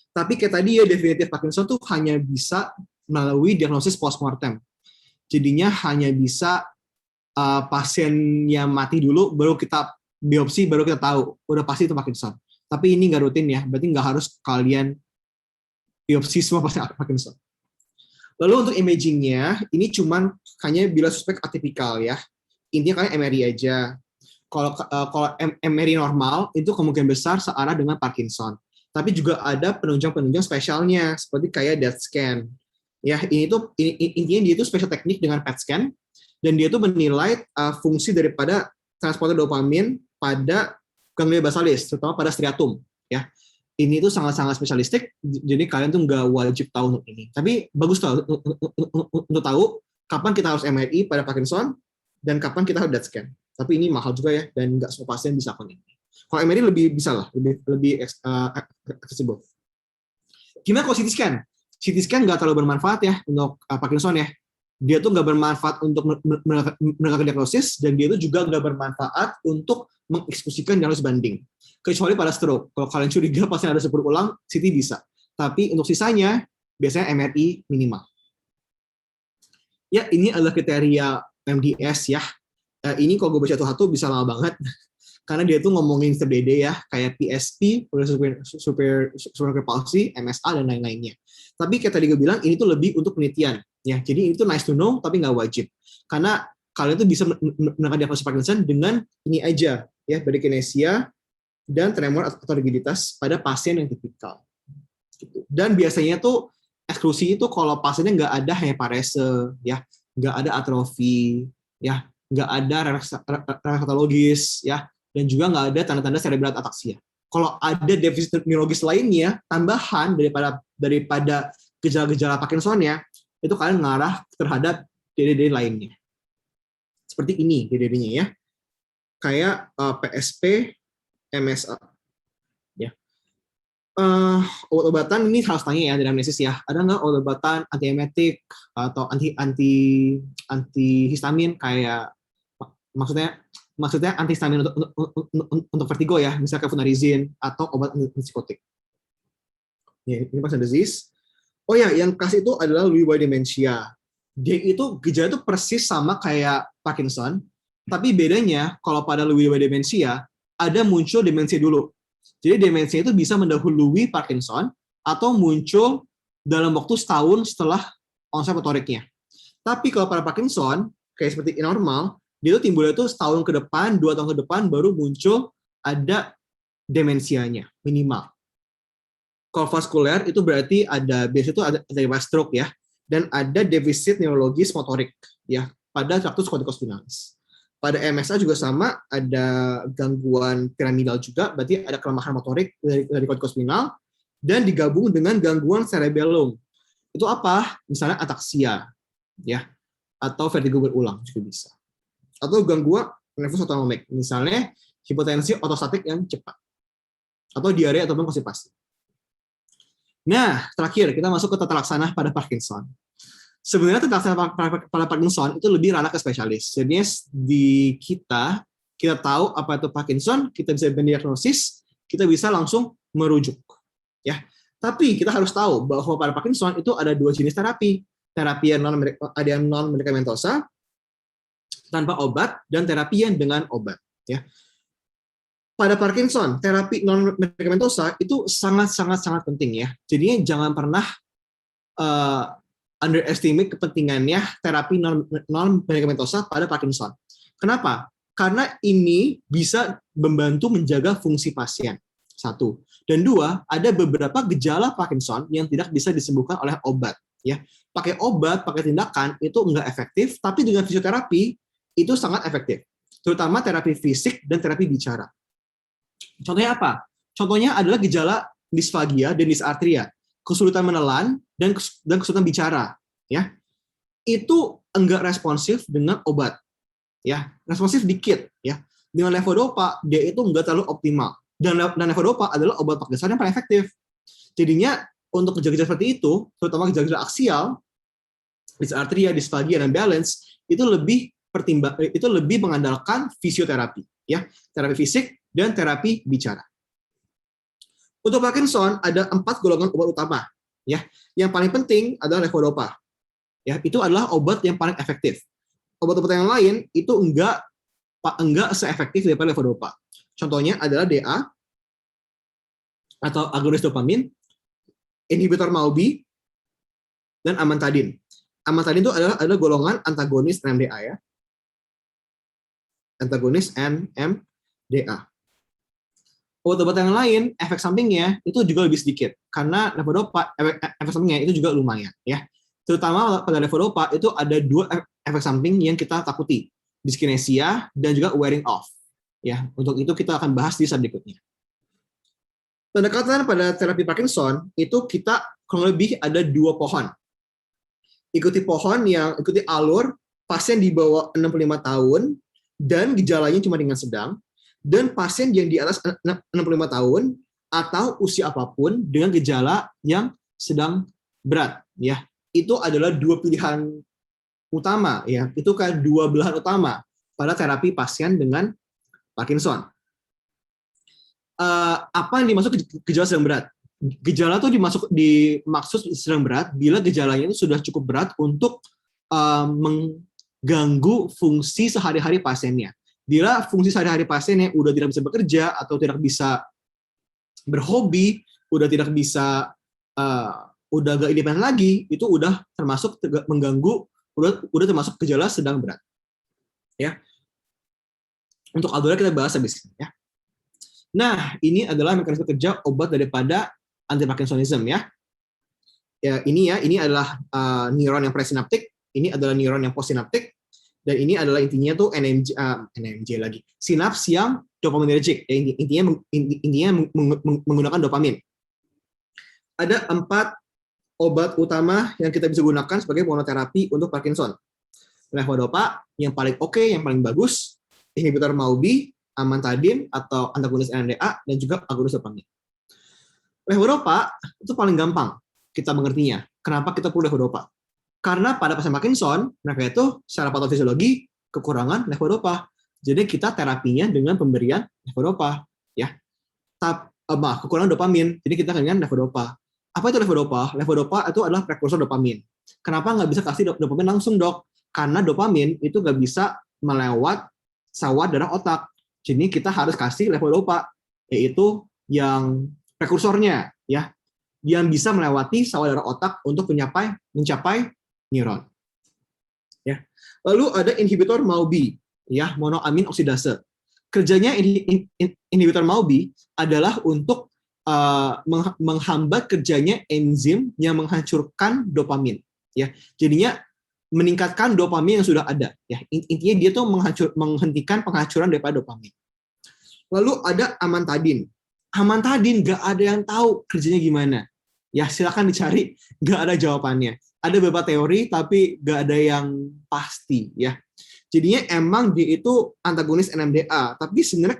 Tapi kayak tadi ya, definitif Parkinson tuh hanya bisa melalui diagnosis postmortem. Jadinya hanya bisa pasien yang mati dulu, baru kita biopsi, baru kita tahu, udah pasti itu Parkinson. Tapi ini nggak rutin ya, berarti nggak harus kalian biopsi semua pasien Parkinson. Lalu untuk imagingnya, ini cuman hanya bila suspek atipikal ya. Intinya kalian MRI aja. Kalau MRI normal, itu kemungkinan besar searah dengan Parkinson. Tapi juga ada penunjang-penunjang spesialnya seperti kayak DET scan. Ya, intinya dia itu spesial teknik dengan PET scan dan dia itu menilai fungsi daripada transporter dopamin pada ganglia basalis, terutama pada striatum. Ya, ini tuh sangat-sangat spesialistik. Jadi kalian tuh nggak wajib tahu untuk ini. Tapi bagus tahu untuk tahu kapan kita harus MRI pada Parkinson dan kapan kita harus DET scan. Tapi ini mahal juga ya, dan nggak semua pasien bisa lakukan ini. Kalau MRI lebih bisa lah, lebih accessible. Gimana kalau CT scan? CT scan nggak terlalu bermanfaat ya untuk Parkinson ya. Dia tuh nggak bermanfaat untuk menegakkan diagnosis, dan dia itu juga nggak bermanfaat untuk mengeksekusikan diagnosis banding. Kecuali pada stroke. Kalau kalian curiga pasien ada 10 ulang, CT bisa. Tapi untuk sisanya, biasanya MRI minimal. Ya, ini adalah kriteria MDS ya. Ini kalau gue baca satu-satu bisa lama banget. Karena dia tuh ngomongin DD ya, kayak PSP, superior palsy, MSA, dan lain-lainnya. Tapi kayak tadi gue bilang, ini tuh lebih untuk penelitian. Ya, jadi itu nice to know, tapi nggak wajib. Karena kalian tuh bisa menekan diagnosis Parkinson dengan ini aja, ya, bradykinesia dan tremor atau rigiditas pada pasien yang tipikal. Gitu. Dan biasanya tuh eksklusi itu kalau pasiennya nggak ada heparese, ya, nggak ada atrofi, ya, nggak ada refleks patologis, ya, dan juga nggak ada tanda-tanda cerebral ataksia. Kalau ada defisit neurologis lainnya tambahan daripada gejala-gejala Parkinson-nya, itu kalian mengarah terhadap DDD lainnya. Seperti ini DDD-nya, ya. Kayak PSP, MSA. Ya. Obat-obatan ini harus tanya ya dari anamnesis ya. Ada nggak obat-obatan antiemetik atau antihistamin kayak maksudnya antihistamin untuk vertigo ya, misalnya flunarizin atau obat antipsikotik. Ya, ini pasien disease. Oh ya, yang kasih itu adalah Lewy body dementia. Dia itu gejala itu persis sama kayak Parkinson, tapi bedanya kalau pada Lewy body dementia ada muncul demensia dulu. Jadi demensia itu bisa mendahului Parkinson atau muncul dalam waktu setahun setelah onset motoriknya. Tapi kalau pada Parkinson, kayak seperti normal, dia itu timbulnya itu setahun ke depan, 2 tahun ke depan baru muncul ada demensianya minimal. Kalau vaskuler itu berarti biasanya itu ada stroke ya, dan ada defisit neurologis motorik ya pada traktus corticospinalis. Pada MSA juga sama, ada gangguan piramidal juga, berarti ada kelemahan motorik dari corticospinal, dan digabung dengan gangguan cerebellum. Itu apa? Misalnya ataksia, ya, atau vertigo berulang juga bisa. Atau gangguan nervus autonomic, misalnya hipotensi otostatik yang cepat, atau diare ataupun konstipasi. Nah, terakhir kita masuk ke tata laksana pada Parkinson. Sebenarnya tata laksana pada Parkinson itu lebih ranah ke spesialis. Jadi kita tahu apa itu Parkinson, kita bisa mendiagnosis, kita bisa langsung merujuk. Ya, tapi kita harus tahu bahwa pada Parkinson itu ada 2 jenis terapi yang non medikamentosa tanpa obat dan terapi yang dengan obat. Ya. Pada Parkinson, terapi non medikamentosa itu sangat penting ya. Jadinya jangan pernah underestimate kepentingannya terapi non medikamentosa pada Parkinson. Kenapa? Karena ini bisa membantu menjaga fungsi pasien. 1. Dan 2, ada beberapa gejala Parkinson yang tidak bisa disembuhkan oleh obat. Ya, pakai obat, pakai tindakan itu enggak efektif, tapi dengan fisioterapi itu sangat efektif. Terutama terapi fisik dan terapi bicara. Contohnya apa? Contohnya adalah gejala disfagia dan dysarthria, kesulitan menelan dan kesulitan bicara, ya. Itu enggak responsif dengan obat, ya. Responsif dikit, ya. Dengan levodopa dia itu enggak terlalu optimal. Dan levodopa adalah obat Parkinson yang paling efektif. Jadinya untuk gejala-gejala seperti itu, terutama gejala aksial, dysarthria, disfagia dan balance itu lebih mengandalkan fisioterapi, ya. Terapi fisik dan terapi bicara. Untuk Parkinson ada 4 golongan obat utama, ya. Yang paling penting adalah levodopa. Ya, itu adalah obat yang paling efektif. Obat-obat yang lain itu enggak seefektif daripada levodopa. Contohnya adalah DA atau agonis dopamin, inhibitor MAO-B dan amantadin. Amantadin itu adalah golongan antagonis NMDA ya. Antagonis NMDA. Obat-obat yang lain, efek sampingnya itu juga lebih sedikit. Karena levodopa, efek sampingnya itu juga lumayan. Ya. Terutama pada levodopa, itu ada 2 efek samping yang kita takuti. Dyskinesia dan juga wearing off. Ya, untuk itu kita akan bahas di slide berikutnya. Pendekatan pada terapi Parkinson, itu kita kurang lebih ada 2 pohon. Ikuti alur, pasien di bawah 65 tahun, dan gejalanya cuma ringan sedang, dan pasien yang di atas 65 tahun atau usia apapun dengan gejala yang sedang berat, ya. Itu adalah 2 pilihan utama, ya. Itu kan 2 belahan utama pada terapi pasien dengan Parkinson. Apa yang dimaksud gejala sedang berat? Gejala itu dimaksud sedang berat bila gejalanya itu sudah cukup berat untuk mengganggu fungsi sehari-hari pasiennya. Bila fungsi sehari-hari pasiennya udah tidak bisa bekerja atau tidak bisa berhobi, udah tidak bisa udah gak independen lagi, itu udah termasuk mengganggu, udah termasuk gejala sedang berat. Ya, untuk aldohera kita bahas habis ini ya. Nah, ini adalah mekanisme kerja obat daripada anti-Parkinsonism ya. Ini adalah neuron yang presinaptik, ini adalah neuron yang postsinaptik, dan ini adalah intinya tuh NMJ lagi, sinaps yang dopaminergic. Ya, intinya menggunakan dopamin. Ada 4 obat utama yang kita bisa gunakan sebagai monoterapi untuk Parkinson. Levodopa yang paling oke, yang paling bagus, inhibitor MAO-B, amantadin atau antagonis NMDA, dan juga agonis dopamin. Levodopa itu paling gampang kita mengertinya. Kenapa kita perlu levodopa? Karena pada pasien Parkinson, mereka itu secara patofisiologi kekurangan levodopa. Jadi kita terapinya dengan pemberian levodopa, ya. Kekurangan dopamin. Jadi kita dengan levodopa. Apa itu levodopa? Levodopa itu adalah prekursor dopamin. Kenapa nggak bisa kasih dopamin langsung, dok? Karena dopamin itu nggak bisa melewat sawar darah otak. Jadi kita harus kasih levodopa, yaitu yang prekursornya, ya, yang bisa melewati sawar darah otak untuk mencapai neuron. Ya. Lalu ada inhibitor MAO-B, ya, monoamin oksidase. Kerjanya inhibitor MAO-B adalah untuk menghambat kerjanya enzim yang menghancurkan dopamin. Ya, jadinya meningkatkan dopamin yang sudah ada. Ya, intinya dia tuh menghentikan penghancuran daripada dopamin. Lalu ada amantadin. Amantadin nggak ada yang tahu kerjanya gimana. Ya, silakan dicari, nggak ada jawabannya. Ada beberapa teori, tapi nggak ada yang pasti. Ya, jadinya emang dia itu antagonis NMDA, tapi sebenarnya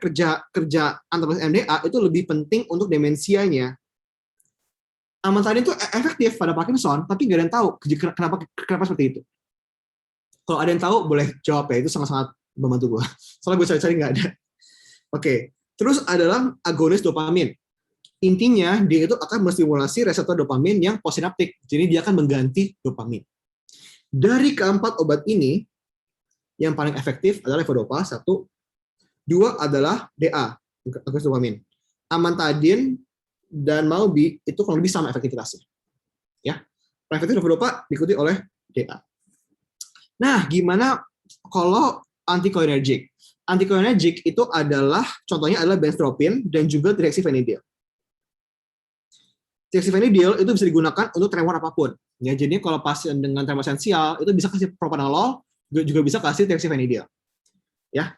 kerja antagonis NMDA itu lebih penting untuk demensianya. Amantadin itu efektif pada Parkinson, tapi nggak ada yang tahu kenapa seperti itu. Kalau ada yang tahu, boleh jawab ya. Itu sangat-sangat membantu gue. Soalnya gue cari-cari nggak ada. Oke. Terus adalah agonis dopamin. Intinya, dia itu akan menstimulasi reseptor dopamin yang postsinaptik. Jadi dia akan mengganti dopamin. Dari keempat obat ini, yang paling efektif adalah levodopa, 1. 2 adalah DA, agonis dopamin. Amantadin dan MAO-B itu kurang lebih sama efektivitasnya. Ya. Paling efektif levodopa diikuti oleh DA. Nah, gimana kalau anticholinergic? Anticholinergic itu adalah, contohnya adalah benztropine dan juga trihexyphenidyl. Trihexyphenidyl itu bisa digunakan untuk tremor apapun. Ya, jadi kalau pasien dengan tremor esensial itu bisa kasih propranolol, juga bisa kasih trihexyphenidyl. Ya,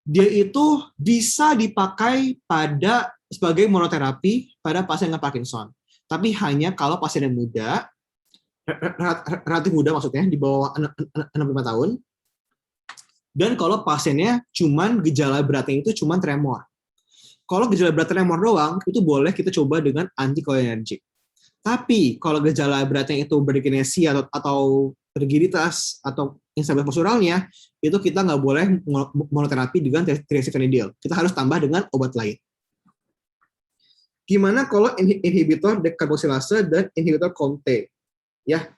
dia itu bisa dipakai sebagai monoterapi pada pasien dengan Parkinson. Tapi hanya kalau pasien yang muda, relatif muda maksudnya, di bawah 65 tahun, dan kalau pasiennya cuman gejala beratnya itu cuman tremor. Kalau gejala berat tremor doang, itu boleh kita coba dengan anticholinergic. Tapi kalau gejala beratnya itu bradykinesia atau rigiditas atau instabilitas posturalnya, itu kita nggak boleh monoterapi dengan trihexyphenidyl. Kita harus tambah dengan obat lain. Gimana kalau inhibitor dekarboksilase dan inhibitor COMT? Ya,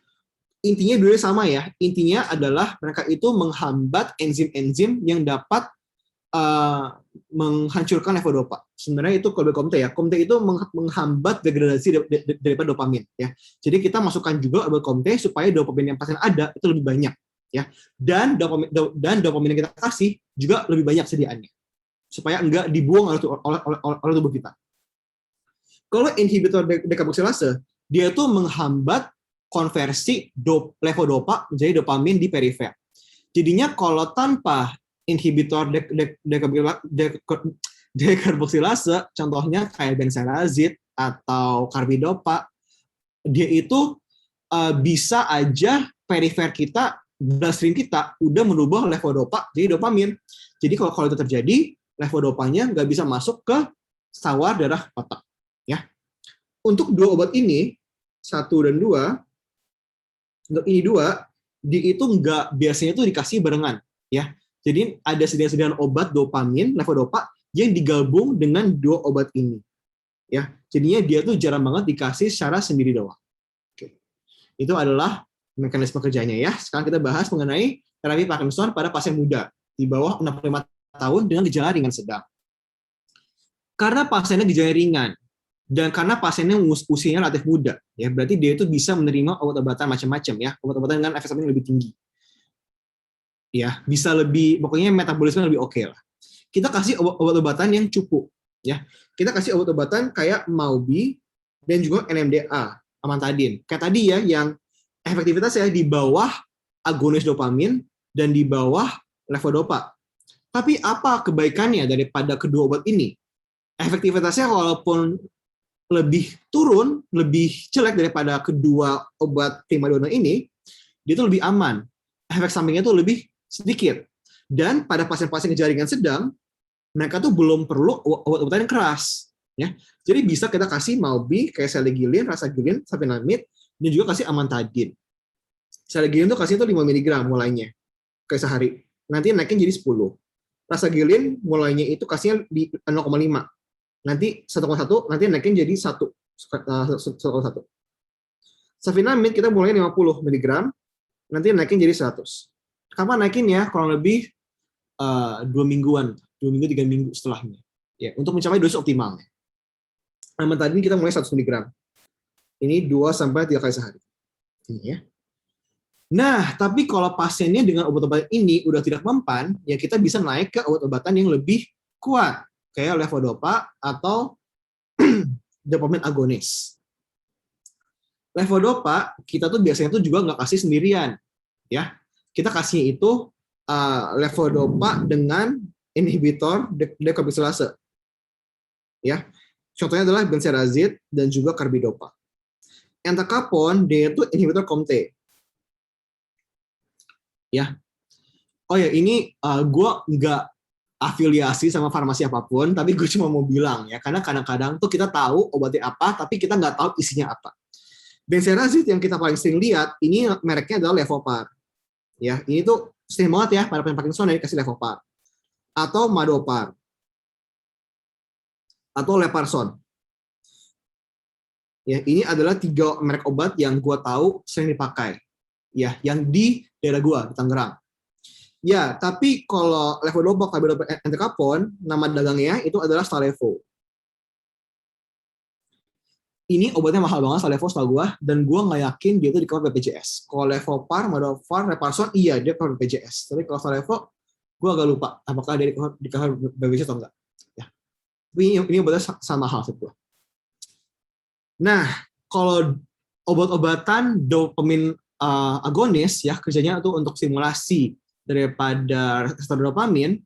intinya dulu sama ya. Intinya adalah mereka itu menghambat enzim-enzim yang dapat menghancurkan levodopa. Sebenarnya itu kalau COMT ya. COMT itu menghambat degradasi daripada dopamin ya. Jadi kita masukkan juga obat COMT supaya dopamin yang pasien ada itu lebih banyak ya. Dan dopamin yang kita kasih juga lebih banyak sediaannya. Supaya enggak dibuang oleh tubuh kita. Kalau inhibitor dekarboksilase, dia itu menghambat konversi levodopa menjadi dopamin di perifer. Jadinya kalau tanpa inhibitor dekarboksilase, contohnya kayak benserazid atau karbidopa, dia itu bisa aja perifer kita, bloodstream kita udah merubah levodopa jadi dopamin. Jadi kalau itu terjadi, levodopanya nggak bisa masuk ke sawar darah otak. Ya. Untuk 2 obat ini, 1 dan 2, untuk ini 2, itu nggak biasanya tuh dikasih barengan, ya. Jadi ada sediaan obat dopamin, levodopa yang digabung dengan 2 obat ini, ya. Jadinya dia tuh jarang banget dikasih secara sendiri doang. Oke. Itu adalah mekanisme kerjanya ya. Sekarang kita bahas mengenai terapi Parkinson pada pasien muda di bawah 65 tahun dengan gejala ringan sedang. Karena pasiennya gejala ringan, dan karena pasiennya usianya relatif muda, ya berarti dia itu bisa menerima obat-obatan macam-macam ya, obat-obatan dengan efek samping lebih tinggi. ya, bisa lebih, pokoknya metabolisme lebih oke lah. Kita kasih obat-obatan yang cukup, ya. Kita kasih obat-obatan kayak Maubi dan juga NMDA, amantadin. Kayak tadi ya, yang efektivitasnya di bawah agonis dopamin dan di bawah levodopa. Tapi apa kebaikannya daripada kedua obat ini? Efektivitasnya walaupun lebih turun, lebih jelek daripada kedua obat primadona ini, dia itu lebih aman. Efek sampingnya itu lebih sedikit. Dan pada pasien-pasien jaringan sedang, mereka tuh belum perlu obat-obatan yang keras. Ya. Jadi bisa kita kasih Maubi, kayak seligilin, rasagilin, safinamid, dan juga kasih amantadin. Seligilin tuh kasih itu 5 mg mulainya, kayak sehari. Nanti naikin jadi 10. Rasagilin mulainya itu kasihnya di 0,5. Nanti 1,1, nanti naikin jadi 1,1. Safinamid kita mulai 50 mg, nanti naikin jadi 100. Kapan naikinnya? Kurang lebih 2 mingguan, 2 minggu, 3 minggu setelahnya. Ya, untuk mencapai dosis optimalnya. Amantadin kita mulai 100 mg. Ini 2-3 kali sehari. Ini ya. Nah, tapi kalau pasiennya dengan obat-obatan ini udah tidak mempan, ya kita bisa naik ke obat-obatan yang lebih kuat, kayak levodopa atau dopamin agonis. Levodopa kita tuh biasanya tuh juga nggak kasih sendirian, ya. Kita kasihnya itu levodopa dengan inhibitor dekarboksilase, ya. Contohnya adalah benserazid dan juga carbidopa. Entacapone dia itu inhibitor COMT. Ya, oh ya ini gue nggak afiliasi sama farmasi apapun, tapi gue cuma mau bilang ya, karena kadang-kadang tuh kita tahu obatnya apa, tapi kita nggak tahu isinya apa. Benserazid yang kita paling sering lihat, ini mereknya adalah Levopar. Ya, ini tuh sering banget ya pada pasien Parkinson yang dikasih Levopar, atau Madopar, atau Leparson. Ya, ini adalah 3 merek obat yang gue tahu sering dipakai. Ya, yang di daerah gua di Tangerang. Ya, tapi kalau levodopa, carbidopa, entacapone, nama dagangnya itu adalah Stalevo. Ini obatnya mahal banget Stalevo setahu gua, dan gua nggak yakin dia itu di cover BPJS. Kalau Levopar, Madopar, Reparson, iya dia cover BPJS. Tapi kalau Stalevo, gua agak lupa apakah dia di cover BPJS atau enggak. Ya. Tapi ini obatnya sama hal sih gua. Nah, kalau obat-obatan dopamin agonis ya kerjanya itu untuk simulasi daripada reseptor dopamin,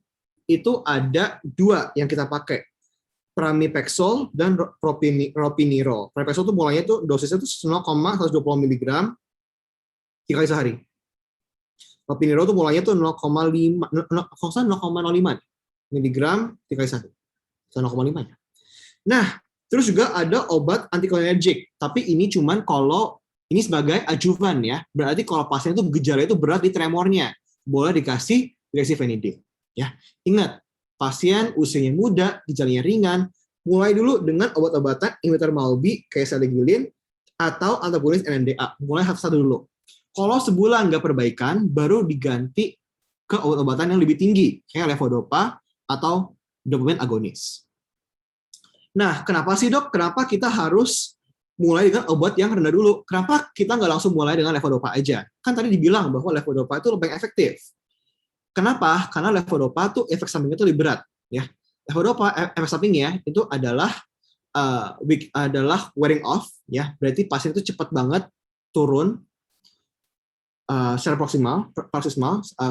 itu ada 2 yang kita pakai, pramipexole dan ropinirole. Pramipexole itu mulanya itu dosisnya itu 0,120 mg 3 kali sehari. Ropinirole itu mulanya itu 0,05 mg 3 kali sehari. 0,5 ya. Nah, terus juga ada obat anticholinergic, tapi ini cuman kalau ini sebagai adjuvan ya. Berarti kalau pasien itu gejala itu berat di tremornya, boleh dikasih dexifenidil. Ya, ingat pasien usianya muda, gejalanya ringan, mulai dulu dengan obat-obatan inhibitor Maubi kayak seligilin atau antagonis NMDA. Mulai satu-satu dulu. Kalau sebulan nggak perbaikan, baru diganti ke obat-obatan yang lebih tinggi kayak levodopa atau dopamin agonis. Nah, kenapa sih dok? Kenapa kita harus mulai dengan obat yang rendah dulu? Kenapa kita nggak langsung mulai dengan levodopa aja? Kan tadi dibilang bahwa levodopa itu lebih efektif. Kenapa? Karena levodopa tuh efek sampingnya itu lebih berat. Ya, levodopa efek sampingnya itu adalah wearing off. Ya, berarti pasien itu cepat banget turun secara proksimal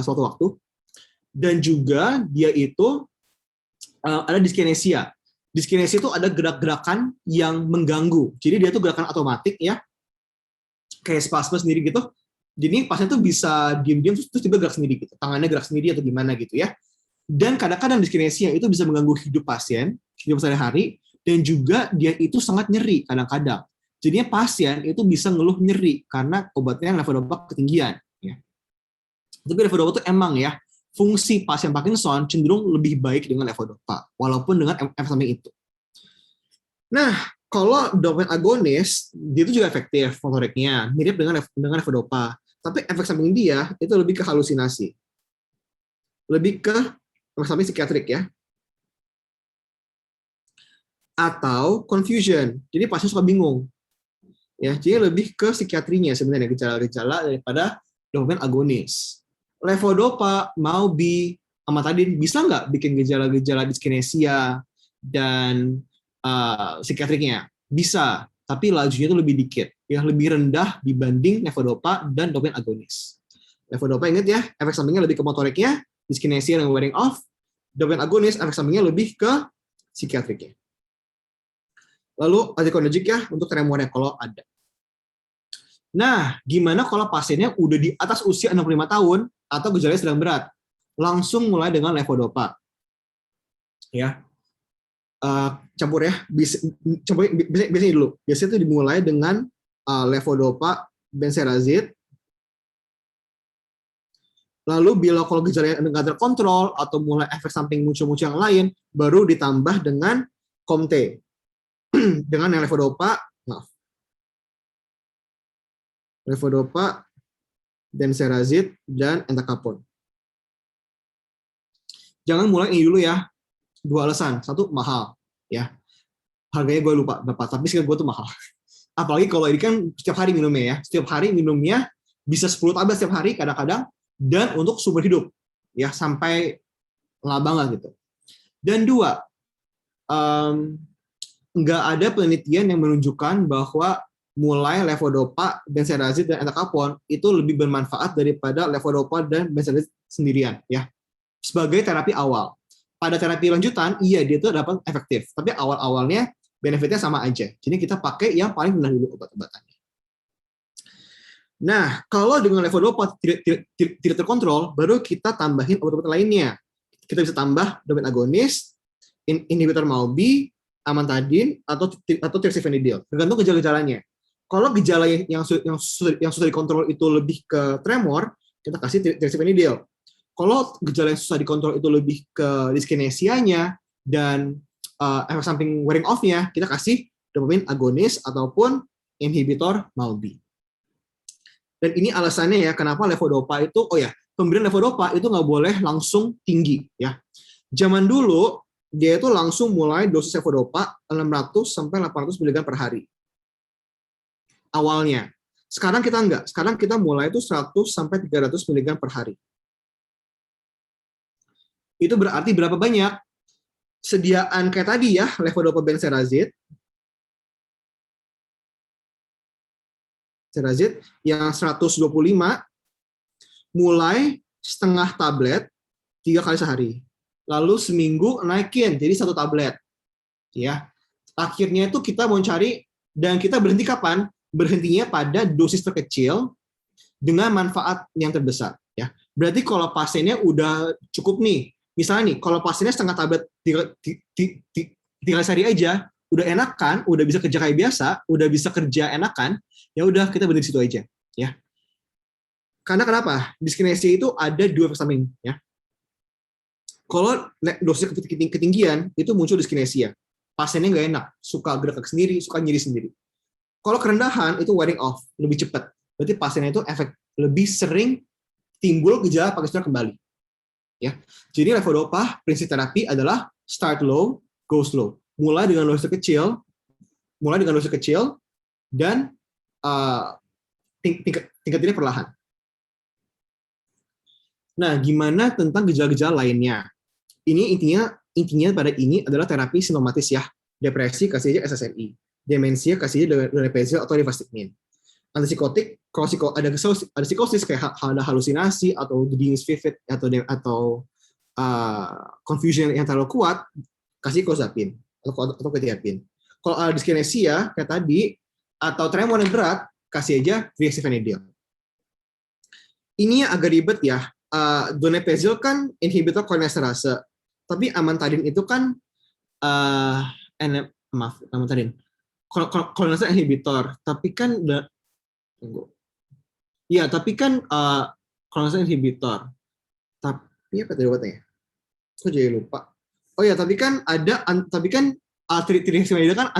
suatu waktu. Dan juga dia itu ada dyskinesia. Dyskinesia itu ada gerak-gerakan yang mengganggu. Jadi dia tuh gerakan otomatik ya, kayak spasme sendiri gitu. Jadi pasien tuh bisa diam-diam terus tiba gerak sendiri gitu, tangannya gerak sendiri atau gimana gitu ya. Dan kadang-kadang dyskinesia itu bisa mengganggu hidup pasien, hidup sehari-hari, dan juga dia itu sangat nyeri kadang-kadang. Jadinya pasien itu bisa ngeluh nyeri karena obatnya levodopa ketinggian. Ya. Tapi levodopa itu emang ya, fungsi pasien Parkinson cenderung lebih baik dengan levodopa, walaupun dengan efek samping itu. Nah, kalau dopamin agonis, dia itu juga efektif motoriknya, mirip dengan levodopa. Tapi efek samping dia itu lebih ke halusinasi. Lebih ke efek samping psikiatrik ya. Atau confusion. Jadi pasien suka bingung. Ya, jadi lebih ke psikiatrinya sebenarnya, gejala-gejala daripada dopamin agonis. levodopa, MAO-B, amantadin bisa nggak bikin gejala-gejala dyskinesia dan psikiatriknya? Bisa, tapi lajunya itu lebih dikit, ya lebih rendah dibanding levodopa dan dopamine agonis. Levodopa ingat ya, efek sampingnya lebih ke motoriknya, dyskinesia dan wearing off. Dopamine agonis efek sampingnya lebih ke psikiatriknya. Lalu anticholinergic ya untuk tremornya kalau ada. Nah, gimana kalau pasiennya udah di atas usia 65 tahun atau gejalanya sedang berat? Langsung mulai dengan levodopa. Ya. Campur ya. Biasanya dulu. Biasanya itu dimulai dengan levodopa, benserazid. Lalu bila kalau gejalanya nggak terkontrol atau mulai efek samping muncul-muncul yang lain, baru ditambah dengan Comte. Dengan yang levodopa, levodopa, benserazid, dan entacapone. Jangan mulai ini dulu ya. 2 alasan. 1, mahal. Ya. Harganya gue lupa berapa, tapi sekarang gue tuh mahal. Apalagi kalau ini kan setiap hari minumnya ya. Setiap hari minumnya bisa 10 tablet setiap hari kadang-kadang, dan untuk seumur hidup. Ya, sampai lama banget gitu. Dan 2, nggak ada penelitian yang menunjukkan bahwa mulai levodopa, benserazid, dan entacapone itu lebih bermanfaat daripada levodopa dan benserazid sendirian ya. Sebagai terapi awal. Pada terapi lanjutan, iya dia itu dapat efektif, tapi awal-awalnya benefitnya sama aja. Jadi kita pakai yang paling rendah dulu obat-obatannya. Nah, kalau dengan levodopa tidak terkontrol, baru kita tambahin obat-obatan lainnya. Kita bisa tambah dopamine agonis, inhibitor MAO-B, amantadin, atau tirosifenidil, tergantung gejala-gejalanya. Kalau gejala yang susah dikontrol itu lebih ke tremor, kita kasih tirosifenidil. Kalau gejala yang susah dikontrol itu lebih ke dyskinesianya dan efek samping wearing off-nya, kita kasih dopamine agonis ataupun inhibitor MAO-B. Dan ini alasannya ya kenapa levodopa itu, pemberian levodopa itu nggak boleh langsung tinggi ya. Zaman dulu dia itu langsung mulai dosis levodopa 600 sampai 800 mg per hari. Awalnya. Sekarang kita enggak. Sekarang kita mulai itu 100 sampai 300 mg per hari. Itu berarti berapa banyak? Sediaan kayak tadi ya, levodopa, benserazid yang 125 mulai setengah tablet 3 kali sehari. Lalu seminggu naikin jadi 1 tablet. Ya. Akhirnya itu kita mau cari dan kita berhenti kapan? Berhentinya pada dosis terkecil dengan manfaat yang terbesar ya. Berarti kalau pasiennya udah cukup nih. Misalnya nih, kalau pasiennya setengah tablet 3 kali sehari aja, udah enak kan, udah bisa kerja kayak biasa, udah bisa kerja enakan, ya udah kita berhenti situ aja ya. Karena kenapa? Dyskinesia itu ada 2 efek samping ya. Kalau dosis ketinggian itu muncul dyskinesia. Pasiennya nggak enak, suka gerak sendiri, suka nyeri sendiri. Kalau kerendahan itu wearing off, lebih cepat. Berarti pasiennya itu lebih sering timbul gejala Parkinson kembali. Ya. Jadi levodopa prinsip terapi adalah start low, go slow. Mulai dengan dosis kecil, dan tingkatinnya perlahan. Nah, gimana tentang gejala-gejala lainnya? Ini intinya pada ini adalah terapi sintomatis ya. Depresi kasih aja SSRI, demensia kasih aja donepezil atau rivastigmine. Antipsikotik, kalau ada psikosis kayak ada halusinasi atau dreams vivid atau confusion yang terlalu kuat, kasih clozapine atau quetiapine. Kalau ada dyskinesia kayak tadi atau tremor yang berat, kasih aja triacifenidil. Ini agak ribet ya. Donepezil kan inhibitor cholinesterase, tapi amantadin itu kan amantadin cholinesterase inhibitor, tapi kan cholinesterase inhibitor. Tapi apa tadi obatnya? Kok jadi lupa? Oh ya, tapi kan triacifenidil kan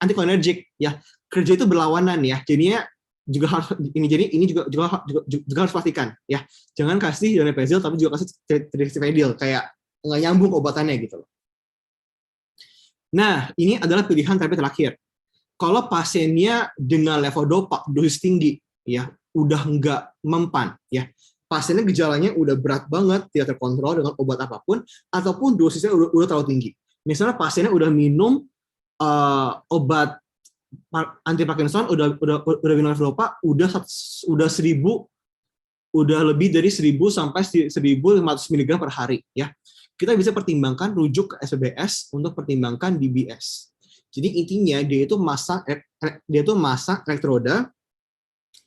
anticholinergic ya. Kerja itu berlawanan ya. Jadinya juga harus ini juga harus pastikan ya. Jangan kasih donepezil tapi juga kasih triacifenidil, kayak nggak nyambung obatannya gitu loh. Nah, ini adalah pilihan terapi terakhir. Kalau pasiennya dengan levodopa dosis tinggi ya, udah nggak mempan ya. pasiennya gejalanya udah berat banget, tidak terkontrol dengan obat apapun, ataupun dosisnya udah terlalu tinggi. Misalnya pasiennya udah minum obat anti Parkinson, udah minum levodopa, udah 1000, udah lebih dari 1000 sampai 1500 mg per hari, ya. Kita bisa pertimbangkan rujuk ke SPBS untuk pertimbangkan DBS. Jadi intinya dia itu masang elektroda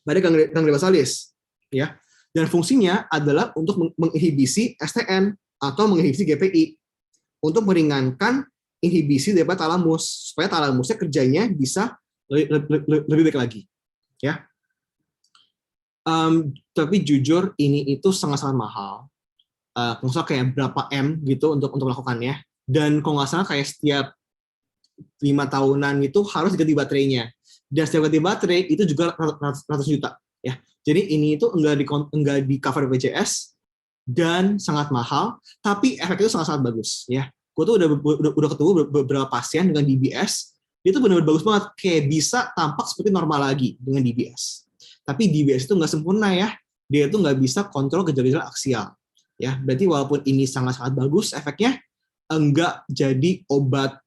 pada ganglia basalis, ya. Dan fungsinya adalah untuk menginhibisi STN atau menginhibisi GPI untuk meringankan inhibisi daripada talamus supaya talamusnya kerjanya bisa lebih baik lagi, ya. Tapi jujur ini itu sangat-sangat mahal. Kalau nggak salah kayak berapa M gitu untuk melakukannya. Dan kalau nggak salah kayak setiap 5 tahunan itu harus diganti baterainya. Dan setiap ganti baterai itu juga ratus juta. Ya. Jadi ini itu enggak di cover BPJS dan sangat mahal, tapi efeknya itu sangat-sangat bagus. Ya. Gue tuh udah ketemu beberapa pasien dengan DBS, dia tuh benar-benar bagus banget, kayak bisa tampak seperti normal lagi dengan DBS. Tapi DBS itu nggak sempurna ya, dia tuh nggak bisa kontrol gejala-gejala aksial. Ya, berarti walaupun ini sangat-sangat bagus efeknya, enggak jadi obat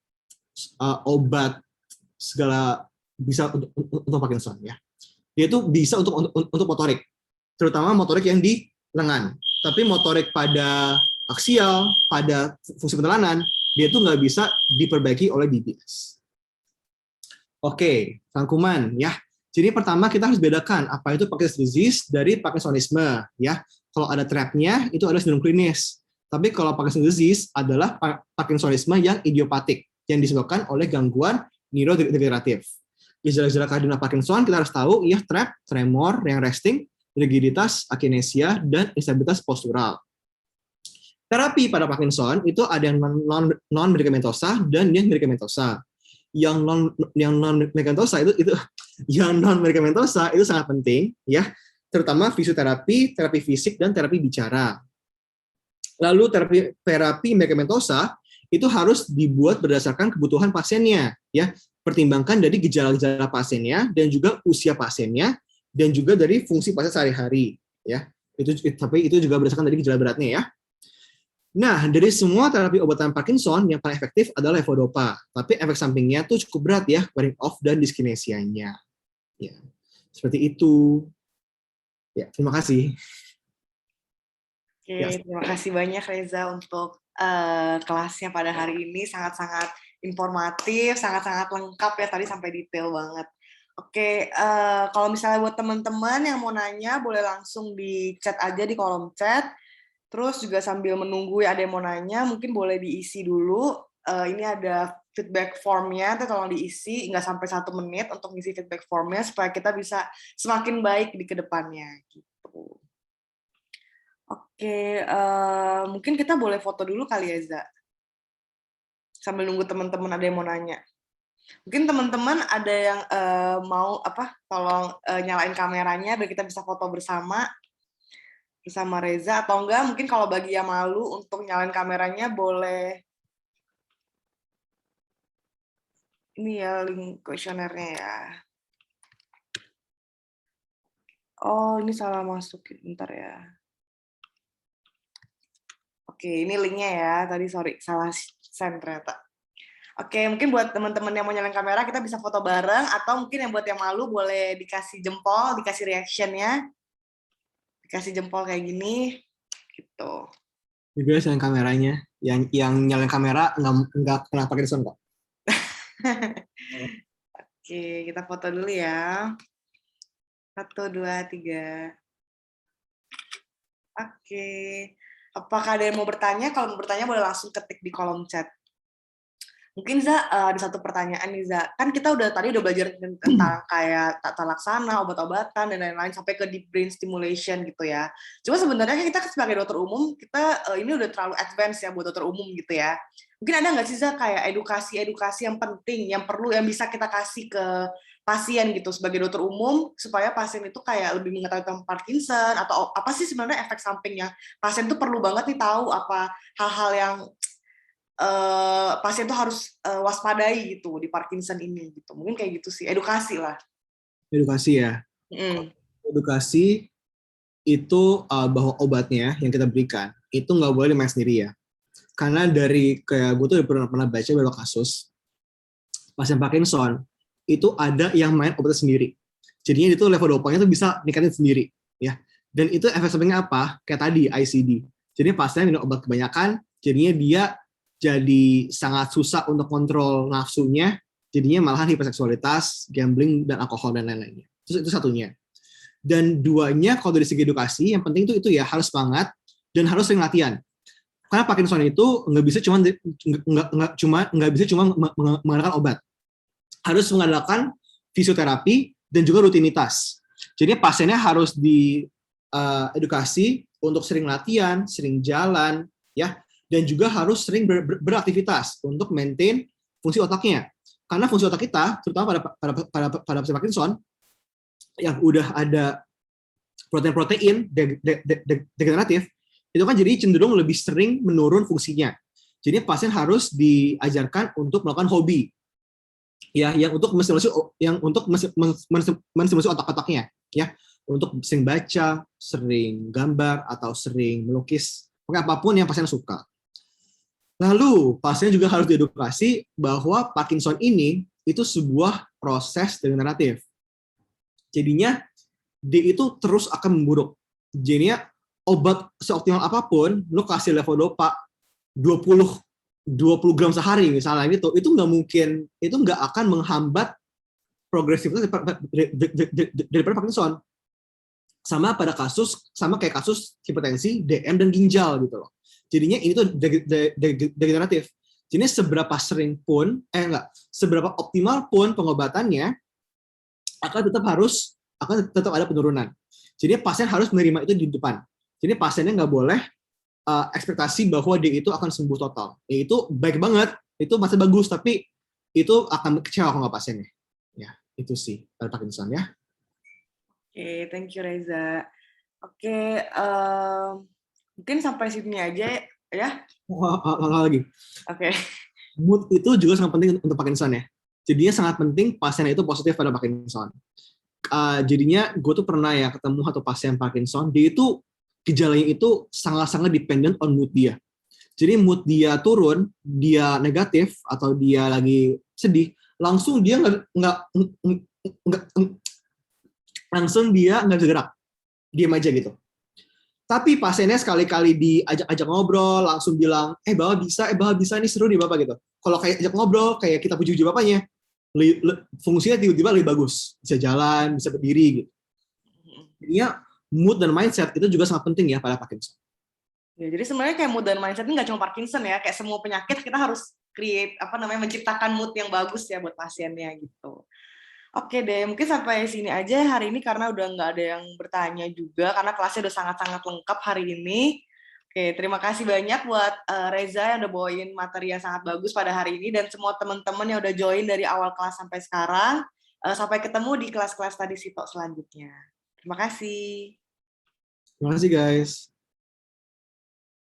segala bisa untuk Parkinson ya. Dia tuh bisa untuk motorik, terutama motorik yang di lengan. Tapi motorik pada aksial, pada fungsi penelanan, dia tuh nggak bisa diperbaiki oleh DBS. Oke, rangkuman ya. Jadi pertama kita harus bedakan apa itu Parkinson's disease dari Parkinsonisme ya. Kalau ada trapnya itu adalah sindrom klinis. Tapi kalau Parkinson's disease adalah Parkinsonisme yang idiopatik yang disebabkan oleh gangguan neurodegeneratif. Gejala-gejala kardinal Parkinson kita harus tahu ya trap, tremor, yang resting, rigiditas, akinesia, dan instabilitas postural. Terapi pada Parkinson itu ada yang non-medikamentosa dan yang medikamentosa. Yang non medikamentosa itu sangat penting ya, terutama fisioterapi, terapi fisik, dan terapi bicara. Lalu terapi medikamentosa itu harus dibuat berdasarkan kebutuhan pasiennya ya, pertimbangkan dari gejala-gejala pasiennya dan juga usia pasiennya dan juga dari fungsi pasien sehari-hari ya. Tapi itu juga berdasarkan dari gejala beratnya ya. Nah, dari semua terapi obatan Parkinson yang paling efektif adalah levodopa, tapi efek sampingnya tuh cukup berat ya, wearing off dan diskinesianya. Ya, seperti itu. Ya, terima kasih. Oke, terima kasih banyak Reza untuk kelasnya pada hari ini, sangat-sangat informatif, sangat-sangat lengkap ya, tadi sampai detail banget. Oke, kalau misalnya buat teman-teman yang mau nanya, boleh langsung di chat aja di kolom chat. Terus juga sambil menunggu ada yang mau nanya, mungkin boleh diisi dulu. Ini ada feedback formnya, tolong diisi, nggak sampai 1 menit untuk ngisi feedback formnya, supaya kita bisa semakin baik di kedepannya. Gitu. Oke, mungkin kita boleh foto dulu kali ya, Za? Sambil nunggu teman-teman ada yang mau nanya. Mungkin teman-teman ada yang mau tolong nyalain kameranya biar kita bisa foto bersama Reza, atau enggak mungkin kalau bagi yang malu untuk nyalain kameranya boleh ini ya link kuesionernya ya. Oh, ini salah masukin, bentar ya. Oke, ini linknya ya, tadi sorry, salah send ternyata. Oke, mungkin buat teman-teman yang mau nyalain kamera, kita bisa foto bareng, atau mungkin yang buat yang malu boleh dikasih jempol, dikasih reaction-nya. Dikasih jempol kayak gini, gitu. Juga nyalain kameranya, yang nyalain kamera nggak kena Parkinson kok. Oke, kita foto dulu ya. 1, 2, 3. Oke. Apakah ada yang mau bertanya? Kalau mau bertanya boleh langsung ketik di kolom chat. Mungkin Za, ada satu pertanyaan nih Za. Kan kita tadi udah belajar tentang kayak tata laksana, obat-obatan, dan lain-lain, sampai ke deep brain stimulation gitu ya. Cuma sebenarnya kita sebagai dokter umum, kita ini udah terlalu advance ya buat dokter umum gitu ya. Mungkin ada nggak sih Za kayak edukasi-edukasi yang penting, yang perlu, yang bisa kita kasih ke pasien gitu sebagai dokter umum, supaya pasien itu kayak lebih mengetahui tentang Parkinson, atau apa sih sebenarnya efek sampingnya. Pasien tuh perlu banget nih tahu apa hal-hal yang pasien tuh harus waspadai gitu di Parkinson ini gitu. Mungkin kayak gitu sih, edukasi lah. Edukasi ya. Edukasi itu bahwa obatnya yang kita berikan itu nggak boleh dimain sendiri ya. Karena dari kayak gue tuh pernah baca beberapa kasus pasien Parkinson itu ada yang main obatnya sendiri. Jadinya itu level dopanya itu bisa ningkatin sendiri ya. Dan itu efek sampingnya apa? Kayak tadi ICD. Jadi pasien minum obat kebanyakan, jadinya dia jadi sangat susah untuk kontrol nafsunya, jadinya malahan hiperseksualitas, gambling dan alkohol dan lain-lainnya. Itu satunya. Dan duanya kalau dari segi edukasi yang penting itu ya harus semangat dan harus sering latihan. Karena Parkinson itu nggak bisa cuma mengandalkan obat, harus mengandalkan fisioterapi dan juga rutinitas. Jadi pasiennya harus diedukasi untuk sering latihan, sering jalan, ya, dan juga harus sering beraktivitas untuk maintain fungsi otaknya. Karena fungsi otak kita, terutama pada pasien Parkinson, yang udah ada protein-protein degeneratif, itu kan jadi cenderung lebih sering menurun fungsinya. Jadi pasien harus diajarkan untuk melakukan hobi, ya, yang untuk menstimulasi otak-otaknya, ya, untuk sering baca, sering gambar atau sering melukis, pokoknya apapun yang pasien suka. Lalu pasien juga harus diedukasi bahwa Parkinson ini itu sebuah proses degeneratif. Jadinya dia itu terus akan memburuk. Jadinya obat seoptimal apapun, lo kasih level dopa 20 gram sehari misalnya gitu, itu nggak mungkin, itu nggak akan menghambat progresivitas daripada Parkinson. Sama kayak kasus hipertensi, DM dan ginjal gitu loh. Jadinya ini tuh degeneratif. Jadi seberapa sering pun, seberapa optimal pun pengobatannya akan tetap ada penurunan. Jadi pasien harus menerima itu di depan. Jadi pasiennya nggak boleh ekspektasi bahwa dia itu akan sembuh total. Ya, itu baik banget, itu masih bagus, tapi itu akan kecewa kalau nggak pasiennya. Ya, itu sih pada Parkinson ya. Oke, thank you Reza. Oke, mungkin sampai sini aja ya. Lagi. Oke. Mood itu juga sangat penting untuk Parkinson ya. Jadinya sangat penting pasien itu positif pada Parkinson. Jadinya gue tuh pernah ya ketemu satu pasien Parkinson, dia itu gejalanya itu sangat-sangat dependent on mood dia. Jadi mood dia turun, dia negatif atau dia lagi sedih, langsung dia nggak bisa gerak, diam aja gitu. Tapi pasiennya sekali-kali diajak ngobrol, langsung bilang, Bapak bisa nih, seru nih Bapak gitu. Kalau kayak ajak ngobrol, kayak kita puji-puji Bapaknya, fungsinya tiba-tiba lebih bagus, bisa jalan, bisa berdiri gitu. Jadinya mood dan mindset itu juga sangat penting ya pada Parkinson. Ya, jadi sebenarnya kayak mood dan mindset ini nggak cuma Parkinson ya, kayak semua penyakit kita harus menciptakan mood yang bagus ya buat pasiennya gitu. Oke deh, mungkin sampai sini aja hari ini karena udah nggak ada yang bertanya juga, karena kelasnya udah sangat-sangat lengkap hari ini. Oke, terima kasih banyak buat Reza yang udah bawain materi yang sangat bagus pada hari ini, dan semua teman-teman yang udah join dari awal kelas sampai sekarang. Sampai ketemu di kelas-kelas tadi Sito selanjutnya. Terima kasih. Terima kasih guys.